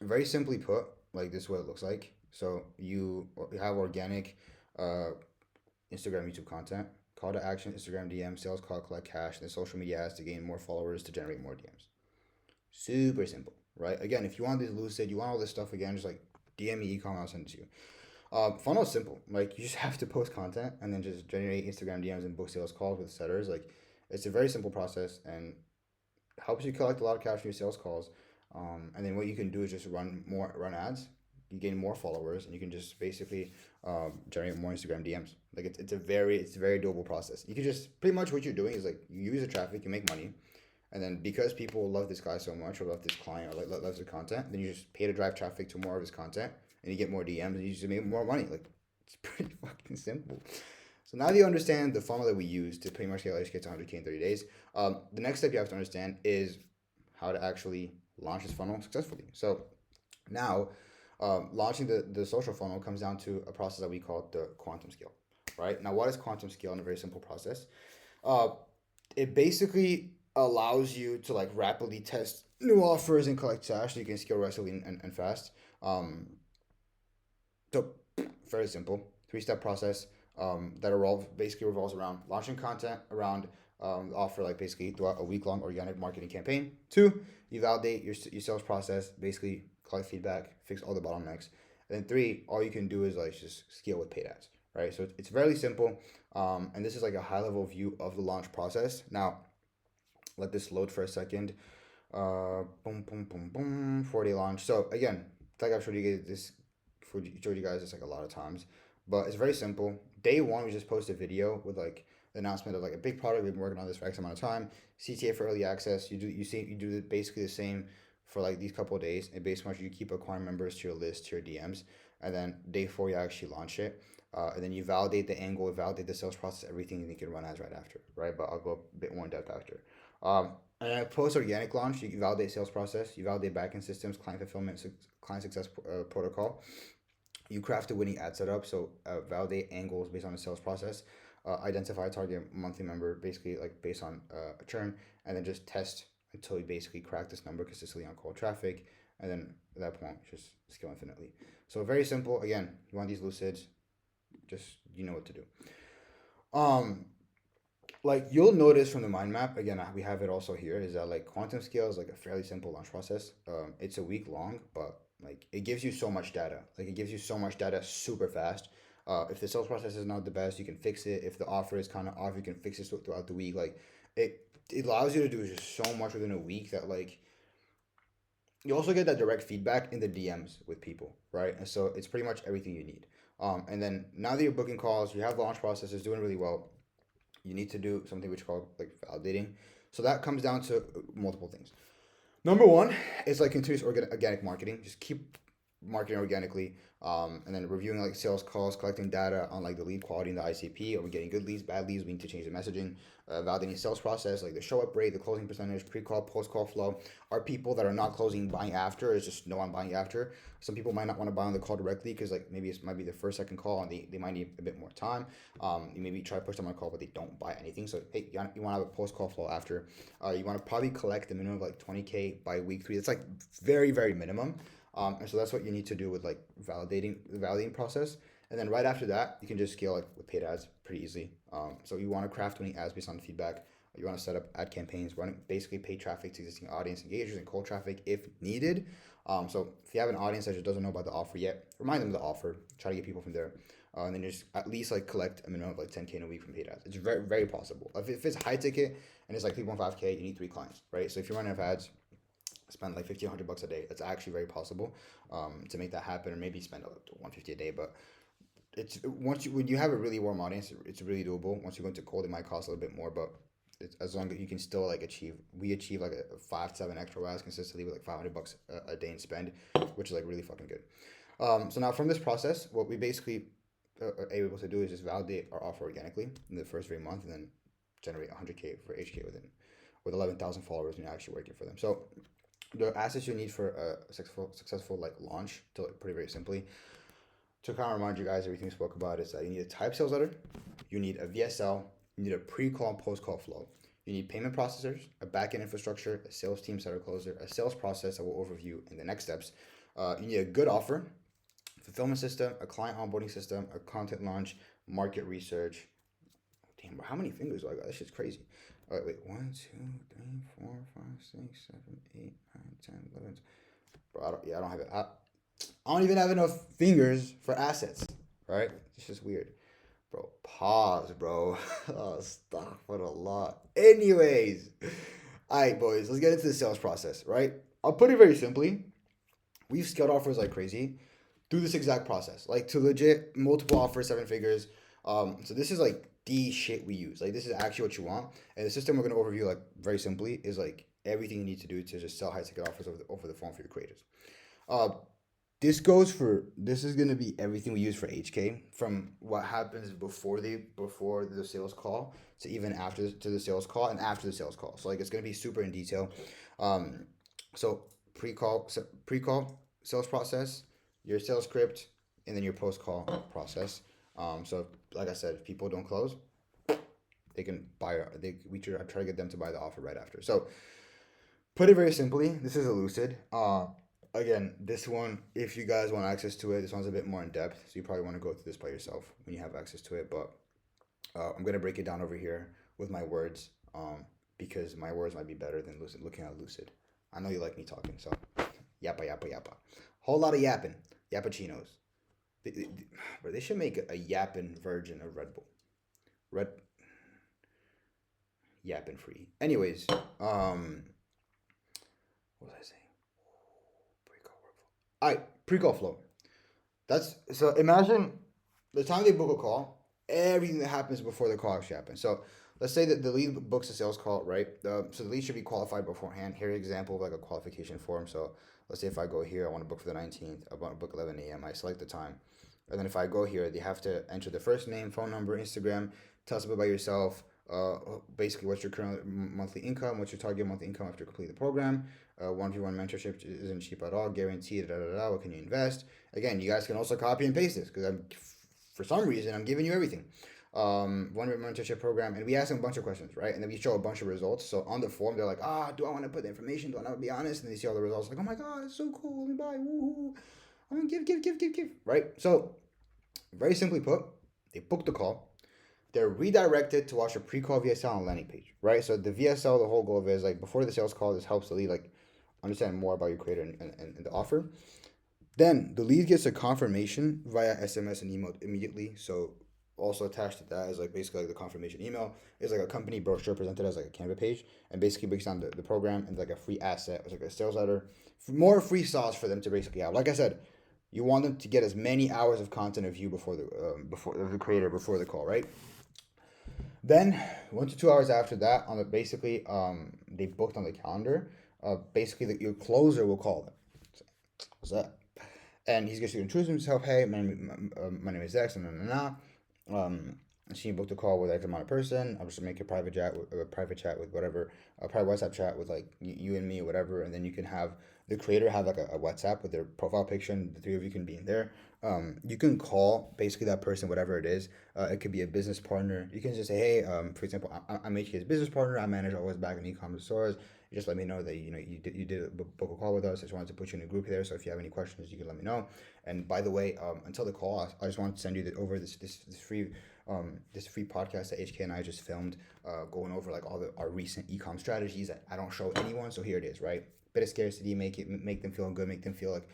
very simply put, like this is what it looks like. So you have organic Instagram, YouTube content, call to action, Instagram DM, sales call, collect cash, and then social media ads to gain more followers to generate more DMs. Super simple, right? Again, if you want this lucid, you want all this stuff again, just like DM me, e-com, I'll send it to you. Funnel is simple. Like you just have to post content and then just generate Instagram DMs and book sales calls with setters. Like it's a very simple process and helps you collect a lot of cash from your sales calls. And then what you can do is just run ads. You gain more followers, and you can just basically generate more Instagram DMs. Like it's a very doable process. You can just pretty much what you're doing is like you use the traffic, you make money, and then because people love this guy so much or love this client or loves the content, then you just pay to drive traffic to more of his content, and you get more DMs, and you just make more money. Like it's pretty fucking simple. So now that you understand the funnel that we use to pretty much get to 100K in 30 days, the next step you have to understand is how to actually launch this funnel successfully. So now launching the social funnel comes down to a process that we call the quantum scale, right? Now, what is quantum scale in a very simple process? It basically allows you to like rapidly test new offers and collect cash so you can scale rapidly and fast. So very simple, 3-step process that basically revolves around launching content around the offer, like basically throughout a week-long organic marketing campaign. 2, you validate your sales process, basically collect feedback, fix all the bottlenecks. And then 3, all you can do is like just scale with paid ads, right? So it's very simple. And this is like a high-level view of the launch process. Now, let this load for a second. Boom, boom, boom, boom. 4-day launch. So again, like I've showed you guys this like a lot of times, but it's very simple. Day 1, we just post a video with like the announcement of like a big product. We've been working on this for X amount of time. CTA for early access. You do basically the same for like these couple of days, and basically you keep acquiring members to your list, to your DMs, and then day 4 you actually launch it, and then you validate the angle, validate the sales process, everything, and you can run ads right after, right? But I'll go a bit more in depth after. And post organic launch, you validate sales process, you validate backend systems, client fulfillment, client success protocol. You craft a winning ad setup, so validate angles based on the sales process. identify a target monthly member, basically like based on a churn, and then just test until you basically crack this number consistently on cold traffic, and then at that point just scale infinitely. So very simple. Again, you want these lucids, just you know what to do. Like you'll notice from the mind map, again, we have it also here, is that like quantum scale is like a fairly simple launch process. It's a week long, but like it gives you so much data. Like it gives you so much data super fast. If the sales process is not the best, you can fix it. If the offer is kind of off, you can fix it throughout the week. Like it allows you to do just so much within a week that like you also get that direct feedback in the DMs with people, right? And so it's pretty much everything you need. And then now that you're booking calls, you have launch processes doing really well. You need to do something which is called like validating. So that comes down to multiple things. Number one is like continuous organic marketing. Just keep marketing organically, and then reviewing like sales calls, collecting data on like the lead quality and the ICP. Are we getting good leads, bad leads? We need to change the messaging. Validating sales process, like the show up rate, the closing percentage, pre-call, post-call flow. Are people that are not closing buying after? Is just no, I'm buying after. Some people might not want to buy on the call directly because like maybe it might be their first, second call and they might need a bit more time. You maybe try to push them on a call, but they don't buy anything. So hey, you want to have a post-call flow after. You want to probably collect a minimum of like 20K by week 3. It's like very, very minimum. And so that's what you need to do with like the validating process. And then right after that, you can just scale like with paid ads pretty easily. So you want to craft winning ads based on feedback. You want to set up ad campaigns, running basically paid traffic to existing audience engagers and cold traffic if needed. So if you have an audience that just doesn't know about the offer yet, remind them of the offer. Try to get people from there. And then just at least like collect a minimum of like 10K in a week from paid ads. It's very, very possible. If it's high ticket and it's like 3.5K, you need 3 clients, right? So if you're running ads, spend like $1,500 a day. That's actually very possible to make that happen, or maybe spend $150 a day. But it's when you have a really warm audience, it's really doable. Once you go into cold, it might cost a little bit more, but as long as you can still like achieve like a 5 to 7 extra hours consistently with like $500 a day in spend, which is like really fucking good. So now from this process, what we basically are able to do is just validate our offer organically in the first 3 months, and then generate 100K for HK with 11,000 followers when you're actually working for them. So the assets you need for a successful like launch, to put it very simply, to kind of remind you guys everything we spoke about, is that you need a type sales letter, you need a VSL, you need a pre-call and post-call flow, you need payment processors, a backend infrastructure, a sales team setter closer, a sales process that will overview in the next steps. You need a good offer, fulfillment system, a client onboarding system, a content launch, market research. Damn, bro, how many fingers do I got? That shit's crazy. All right, wait. 1, 2, 3, 4, 5, 6, 7, 8, 9, 10, 11. Bro, I don't have it. I don't even have enough fingers for assets, right? It's just weird. Bro, pause, bro. Oh, stop for a lot. Anyways. All right, boys, let's get into the sales process, right? I'll put it very simply. We've scaled offers like crazy. Do this exact process. Like to legit multiple offers, 7 figures. So this is like the shit we use. Like this is actually what you want. And the system we're gonna overview like very simply is like everything you need to do to just sell high ticket offers over the phone for your creators. This is gonna be everything we use for HK, from what happens before the sales call to even after to the sales call and after the sales call. So like it's gonna be super in detail. So pre-call sales process, your sales script, and then your post-call process. So like I said, if people don't close, they can buy. We try to get them to buy the offer right after. So put it very simply, this is a lucid. Again, this one, if you guys want access to it, this one's a bit more in depth, so you probably want to go through this by yourself when you have access to it. But I'm gonna break it down over here with my words, because my words might be better than looking at lucid. I know you like me talking, so yappa yappa yappa, whole lot of yapping, yappuccinos. But they should make a yapping version of Red Bull. Yapping free. Anyways, what was I saying? Pre-call workflow. Alright, pre-call flow. So imagine the time they book a call, everything that happens before the call actually happens. So let's say that the lead books a sales call, right? So the lead should be qualified beforehand. Here's an example of like a qualification form. So let's say if I go here, I want to book for the 19th. I want to book 11 a.m. I select the time. And then if I go here, they have to enter the first name, phone number, Instagram, tell us about yourself, basically what's your current monthly income, what's your target monthly income after completing the program, 1v1 mentorship isn't cheap at all, guaranteed, what can you invest? Again, you guys can also copy and paste this, because for some reason, I'm giving you everything. one mentorship program, and we ask them a bunch of questions, right? And then we show a bunch of results. So on the form, they're like, do I want to put the information? Do I want to be honest? And they see all the results, like, oh my god, it's so cool. Let me buy. Woohoo! I'm gonna give. Right? So very simply put, they book the call. They're redirected to watch a pre-call VSL on a landing page, right? So the VSL, the whole goal of it is like before the sales call, this helps the lead like understand more about your creator and the offer. Then the lead gets a confirmation via SMS and email immediately. So also attached to that is like basically like the confirmation email is like a company brochure presented as like a Canva page and basically breaks down the program and like a free asset. It's like a sales letter, more free sauce for them to basically have. Like I said, you want them to get as many hours of content of you before the creator before the call, right? Then 1 to 2 hours after that, on the basically they booked on the calendar. Basically your closer will call them. So, what's that? And he's going to introduce himself. Hey, my name is X, and she booked a call with X amount of person. I'll just make a private chat with whatever, a private WhatsApp chat with like you and me or whatever, and then you can have the creator have like a WhatsApp with their profile picture, and the three of you can be in there. You can call basically that person, whatever it is. It could be a business partner. You can just say, hey, for example, I'm HK's business partner. I manage always back in e-commerce stores. You just let me know that you did book a call with us. I just wanted to put you in a group there. So if you have any questions, you can let me know. And by the way, until the call, I just want to send you over this free podcast that HK and I just filmed, going over like all our recent e-com strategies that I don't show anyone. So here it is, right? Bit of scarcity, make them feel good, make them feel like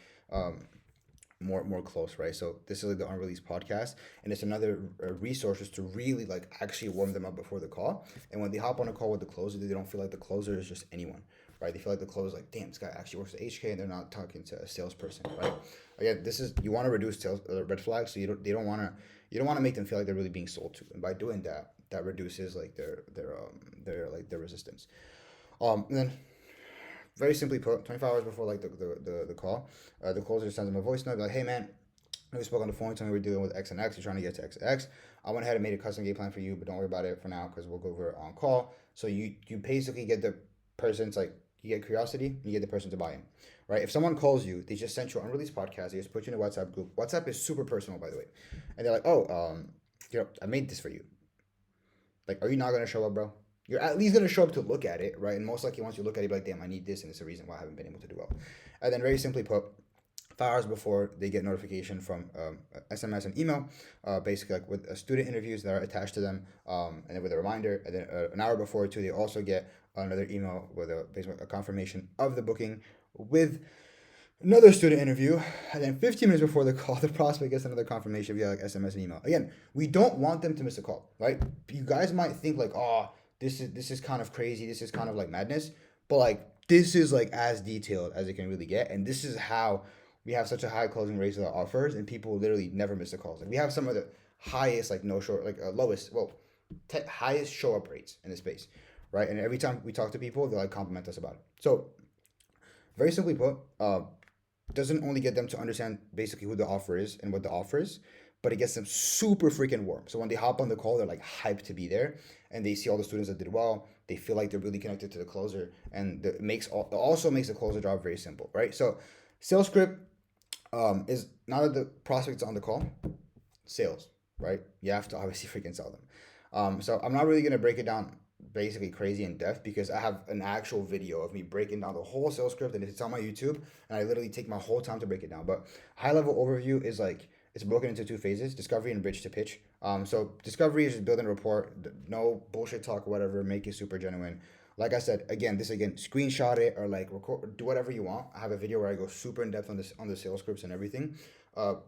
more close, right? So this is like the unreleased podcast, and it's another resources to really like actually warm them up before the call. And when they hop on a call with the closer, they don't feel like the closer is just anyone, right? They feel like the closer is like, damn, this guy actually works at HK, and they're not talking to a salesperson, right? Again, this is you want to reduce sales red flags, so you don't want to make them feel like they're really being sold to, and by doing that, that reduces like their resistance. And then very simply put, 24 hours before like the call, the closer sends them a voice note like, hey man, we spoke on the phone, told me we're dealing with X and X, you're trying to get to X and X. I went ahead and made a custom game plan for you, but don't worry about it for now because we'll go over it on call. So you basically get the person's like, you get curiosity, you get the person to buy in, right? If someone calls you, they just sent you an unreleased podcast, they just put you in a WhatsApp group. WhatsApp is super personal, by the way. And they're like, I made this for you. Like, are you not going to show up, bro? You're at least going to show up to look at it, right? And most likely once you look at it, you're like, damn, I need this, and it's the reason why I haven't been able to do well. And then very simply put, 5 hours before they get notification from SMS and email, basically like with student interviews that are attached to them, and then with a reminder. And then an hour before too, they also get another email with basically a confirmation of the booking with another student interview. And then 15 minutes before the call, the prospect gets another confirmation via like SMS and email. Again, we don't want them to miss a call, right? You guys might think like, this is kind of crazy. This is kind of like madness, but like this is like as detailed as it can really get, and this is how we have such a high closing rate of our offers, and people literally never miss the calls. Like we have some of the highest, like no show, like highest show up rates in the space, right? And every time we talk to people, they like compliment us about it. So very simply put, doesn't only get them to understand basically who the offer is and what the offer is, but it gets them super freaking warm. So when they hop on the call, they're like hyped to be there, and they see all the students that did well. They feel like they're really connected to the closer, and it also makes the closer job very simple, right? So sales script is now that the prospect's on the call, sales, right? You have to obviously freaking sell them. So I'm not really gonna break it down basically crazy in depth because I have an actual video of me breaking down the whole sales script, and it's on my YouTube, and I literally take my whole time to break it down. But high level overview is like it's broken into 2 phases: discovery and bridge to pitch. So discovery is just building a rapport, no bullshit talk, whatever, make it super genuine. Like I said, screenshot it or like record, do whatever you want. I have a video where I go super in depth on the sales scripts and everything,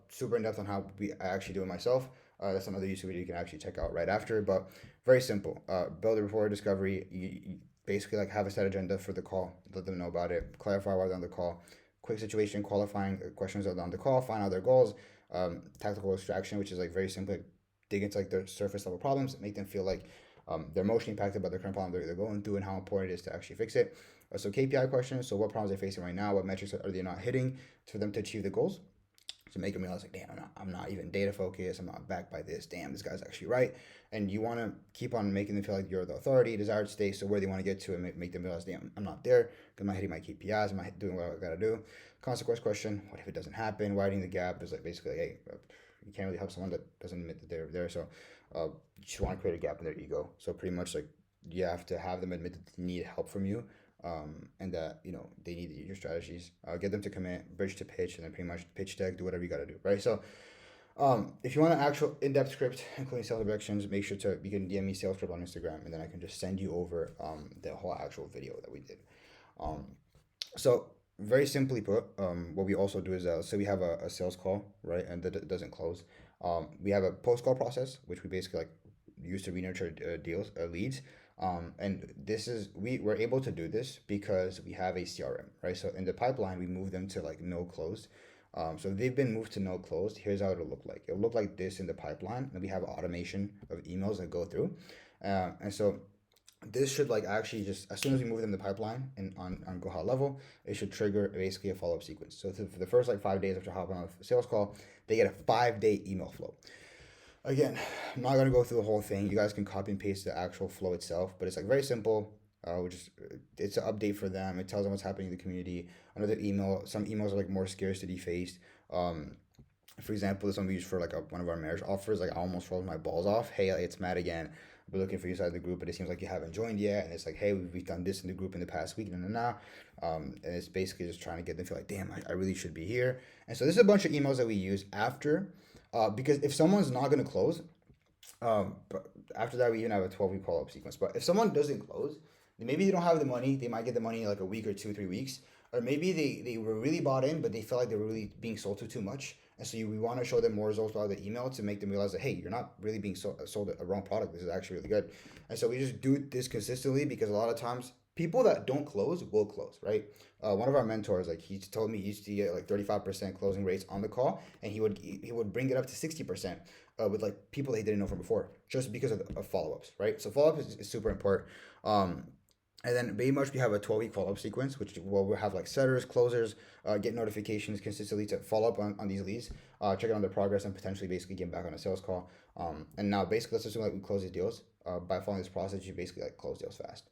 super in depth on how I actually do it myself. That's another YouTube video you can actually check out right after. But very simple. Build a rapport, discovery. You basically like have a set agenda for the call. Let them know about it. Clarify why they're on the call. Quick situation qualifying questions on the call. Find out their goals. Tactical extraction, which is like very simple. Dig into like their surface level problems. Make them feel like they're emotionally impacted by the current problem they're going through and how important it is to actually fix it. So KPI questions. So what problems they're facing right now? What metrics are they not hitting for them to achieve the goals? So make them realize like, damn, I'm not even data focused. I'm not backed by this. Damn, this guy's actually right. And you want to keep on making them feel like you're the authority, desired state. So where they want to get to, and make them realize, damn, I'm not there. Because I'm not hitting my KPIs. I'm not doing what I got to do. Consequence question: what if it doesn't happen? Widening the gap is like basically, hey, you can't really help someone that doesn't admit that they're there. So you just want to create a gap in their ego. So pretty much like you have to have them admit that they need help from you, and that they need your strategies. Get them to commit, bridge to pitch, and then pretty much pitch deck. Do whatever you got to do, right? So, if you want an actual in-depth script, including sales objections, make sure you can DM me sales script on Instagram, and then I can just send you over the whole actual video that we did. So very simply put, what we also do is so we have a sales call, right, and that doesn't close. We have a post-call process, which we basically like use to re-nurture leads. And this is we're able to do this because we have a CRM, right? So in the pipeline, we move them to like no closed. So they've been moved to no closed. Here's how it'll look like. It'll look like this in the pipeline, and we have automation of emails that go through. And so this should like actually just as soon as we move them in the pipeline and on go hot level, it should trigger basically a follow-up sequence. So for the first like 5 days after hopping on a sales call, they get a 5-day email flow. Again, I'm not gonna go through the whole thing. You guys can copy and paste the actual flow itself, but it's like very simple. It's an update for them. It tells them what's happening in the community. Another email. Some emails are like more scarce to defaced. For example, this one we use for like one of our marriage offers. Like I almost froze my balls off. Hey, it's Matt again. We're looking for you inside of the group, but it seems like you haven't joined yet. And it's like, hey, we've done this in the group in the past week, and it's basically just trying to get them to feel like, damn, I really should be here. And so this is a bunch of emails that we use after, because if someone's not gonna close, but after that we even have a 12-week follow-up sequence. But if someone doesn't close, maybe they don't have the money. They might get the money in like a week or 2-3 weeks, or maybe they were really bought in, but they felt like they were really being sold to too much. And so we want to show them more results out of the email to make them realize that, hey, you're not really being sold a wrong product. This is actually really good. And so we just do this consistently because a lot of times people that don't close will close, right? One of our mentors, like he told me he used to get like 35% closing rates on the call, and he would bring it up to 60% with like people that he didn't know from before, just because of follow-ups, right? So follow-up is super important. And then pretty much we have a 12-week follow-up sequence, which we'll have like setters, closers, get notifications consistently to follow up on these leads, check on their progress, and potentially basically get back on a sales call. And now basically let's assume like we close these deals. By following this process, you basically like close deals fast.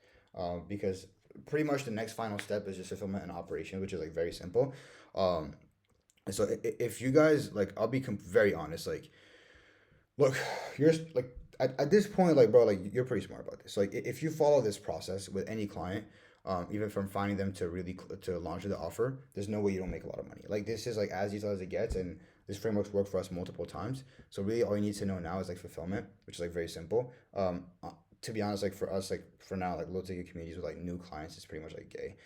Because pretty much the next final step is just fulfillment and operation, which is like very simple. So if you guys like, I'll be very honest, like, look, you're like at this point, like, bro, like you're pretty smart about this. Like if you follow this process with any client, even from finding them to really to launch the offer, there's no way you don't make a lot of money. Like this is like as detailed as it gets, and this framework's worked for us multiple times. So really all you need to know now is like fulfillment, which is like very simple. To be honest, like for us, like for now, like low ticket communities with like new clients is pretty much like gay.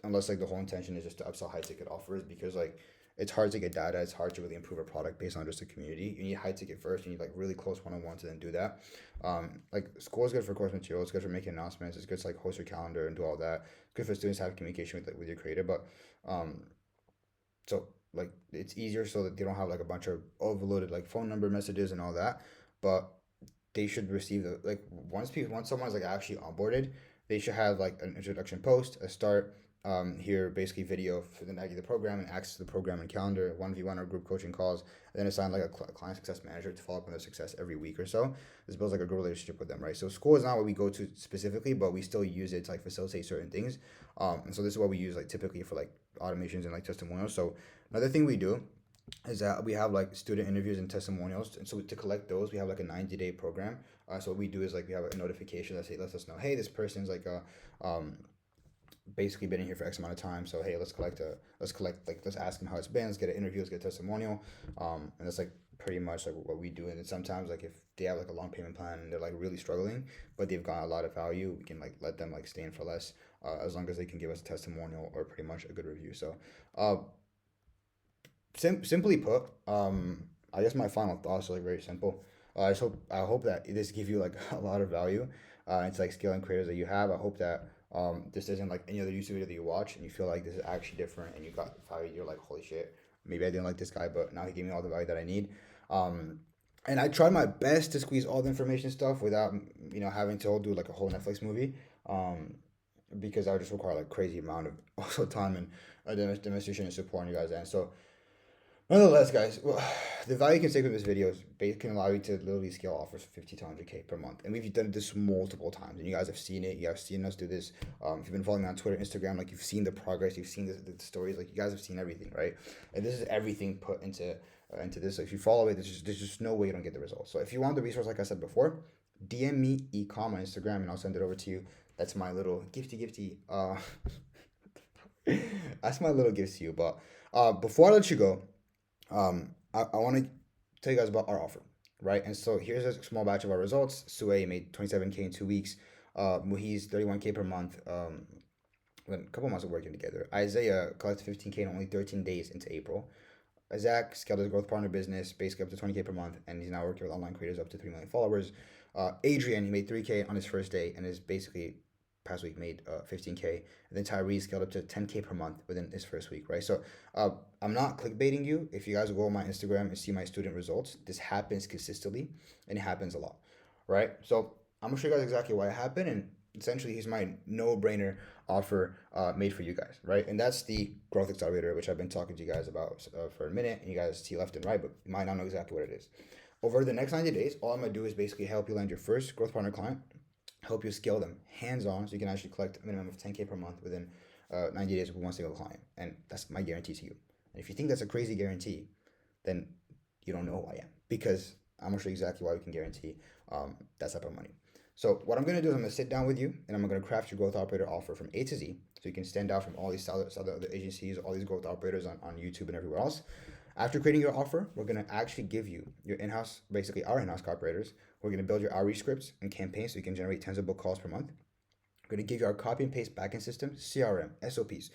Unless like the whole intention is just to upsell high ticket offers, because like it's hard to get data. It's hard to really improve a product based on just a community. You need high ticket first. You need like really close one-on-one to then do that. Like school is good for course material. It's good for making announcements. It's good to like host your calendar and do all that. It's good for students to have communication with your creator. But so like it's easier so that they don't have like a bunch of overloaded like phone number messages and all that. But they should receive the like once someone's like actually onboarded, they should have like an introduction post, a start. Here basically video for the Nike the program and access to the program and calendar, 1v1 or group coaching calls, and then assign like a client success manager to follow up on their success every week or so. This builds like a good relationship with them, right? So school is not what we go to specifically, but we still use it to like facilitate certain things. And so this is what we use like typically for like automations and like testimonials. So another thing we do is that we have like student interviews and testimonials, and so to collect those we have like a 90-day program. So what we do is like we have a notification that lets us know, hey, this person's like basically been in here for X amount of time, so hey, let's ask them how it's been, let's get an interview, let's get a testimonial. And that's like pretty much like what we do. And then sometimes like if they have like a long payment plan and they're like really struggling but they've got a lot of value, we can like let them like stay in for less, as long as they can give us a testimonial or pretty much a good review. So simply put, I guess my final thoughts are like very simple. I hope that this gives you like a lot of value. It's like scaling creators that you have. I hope that this isn't like any other YouTube video that you watch and you feel like this is actually different and you got value. You're like, holy shit, maybe I didn't like this guy, but now he gave me all the value that I need. And I tried my best to squeeze all the information stuff without having to do like a whole Netflix movie, because I would just require like crazy amount of also time and demonstration and support on you guys. And so Nonetheless, guys, well, the value you can take from this video is can allow you to literally scale offers 50 to 100K per month. And we've done this multiple times, and you guys have seen it. You guys have seen us do this. If you've been following me on Twitter, Instagram, like you've seen the progress, you've seen the stories, like you guys have seen everything, right? And this is everything put into this. So if you follow it, there's just no way you don't get the results. So if you want the resource, like I said before, DM me ecom on Instagram, and I'll send it over to you. That's my little gifty. That's my little gift to you. But before I let you go. I want to tell you guys about our offer, right? And so here's a small batch of our results. Sue made 27K in 2 weeks. Muhi's 31K per month. A couple months of working together. Isaiah collected 15K in only 13 days into April. Zach scaled his growth partner business basically up to 20K per month, and he's now working with online creators up to 3 million followers. Adrian, he made 3K on his first day and is basically past week made 15K. And then Tyree scaled up to 10K per month within his first week, right? So I'm not clickbaiting you. If you guys go on my Instagram and see my student results, this happens consistently and it happens a lot, right? So I'm gonna show you guys exactly why it happened, and essentially here's my no-brainer offer made for you guys, right? And that's the growth accelerator, which I've been talking to you guys about for a minute, and you guys see left and right, but you might not know exactly what it is. Over the next 90 days, all I'm gonna do is basically help you land your first growth partner client, help you scale them hands-on so you can actually collect a minimum of 10K per month within 90 days with one single client. And that's my guarantee to you. And if you think that's a crazy guarantee, then you don't know who I am, because I'm going to show you exactly why we can guarantee that type of money. So what I'm going to do is I'm going to sit down with you and I'm going to craft your growth operator offer from A to Z so you can stand out from all these other agencies, all these growth operators on YouTube and everywhere else. After creating your offer, we're going to actually give you your in-house, basically our in-house cooperators. We're going to build your outreach scripts and campaigns so you can generate tens of book calls per month. We're going to give you our copy and paste backend system, CRM, SOPs,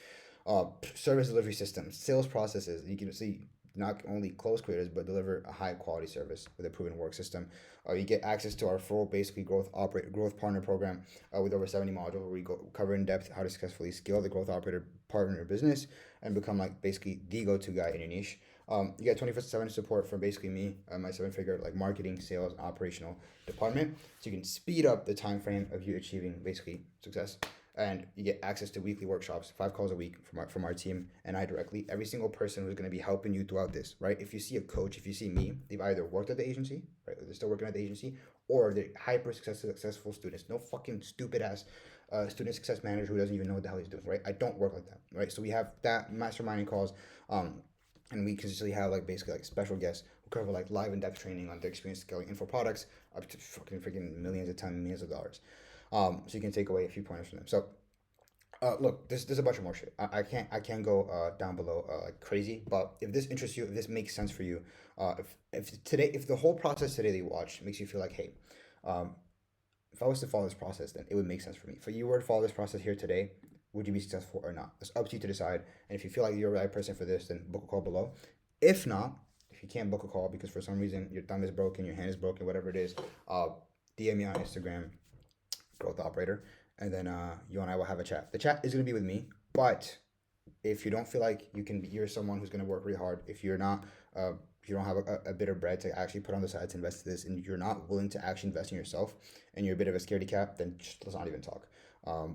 service delivery systems, sales processes. You can see not only close creators, but deliver a high quality service with a proven work system. You get access to our full basically growth partner program with over 70 modules where we cover in depth how to successfully scale the growth operator partner business and become like basically the go-to guy in your niche. You get 24/7 support from basically me, my 7-figure like marketing, sales, and operational department, so you can speed up the time frame of you achieving basically success. And you get access to weekly workshops, 5 calls a week from our team and I directly. Every single person who's going to be helping you throughout this, right? If you see a coach, if you see me, they've either worked at the agency, right? They're still working at the agency, or they're hyper successful students. No fucking stupid ass student success manager who doesn't even know what the hell he's doing, right? I don't work like that, right? So we have that masterminding calls. And we consistently have like basically like special guests who cover like live in-depth training on their experience scaling info products up to freaking millions of times, millions of dollars. So you can take away a few pointers from them. So look, there's a bunch of more shit. I can't go down below like crazy. But if this interests you, if this makes sense for you, if the whole process today that you watch makes you feel like, hey, if I was to follow this process, then it would make sense for me. If you were to follow this process here today, would you be successful or not? It's up to you to decide. And if you feel like you're the right person for this, then book a call below. If not, if you can't book a call because for some reason your thumb is broken, your hand is broken, whatever it is, DM me on Instagram, growth operator, and then you and I will have a chat. The chat is gonna be with me, but if you don't feel like you're someone who's gonna work really hard. If you're not, if you don't have a bit of bread to actually put on the side to invest in this, and you're not willing to actually invest in yourself, and you're a bit of a scaredy cat, then just let's not even talk.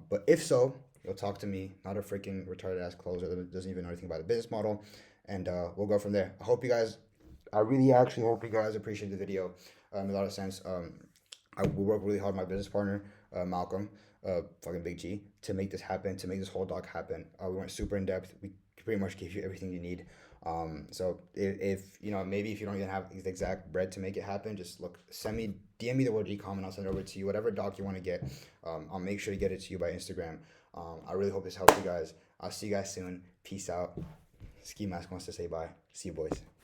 But if so, you'll talk to me, not a freaking retarded ass closer that doesn't even know anything about the business model, and we'll go from there. I really actually hope you guys appreciate the video. In a lot of sense, I will work really hard with my business partner, Malcolm, fucking Big G, to make this happen, to make this whole doc happen. We went super in depth. We pretty much gave you everything you need. So if you know, maybe if you don't even have the exact bread to make it happen, just DM me the word ecom and I'll send it over to you. Whatever doc you want to get, I'll make sure to get it to you by Instagram. I really hope this helps you guys. I'll see you guys soon. Peace out. Ski Mask wants to say bye. See you, boys.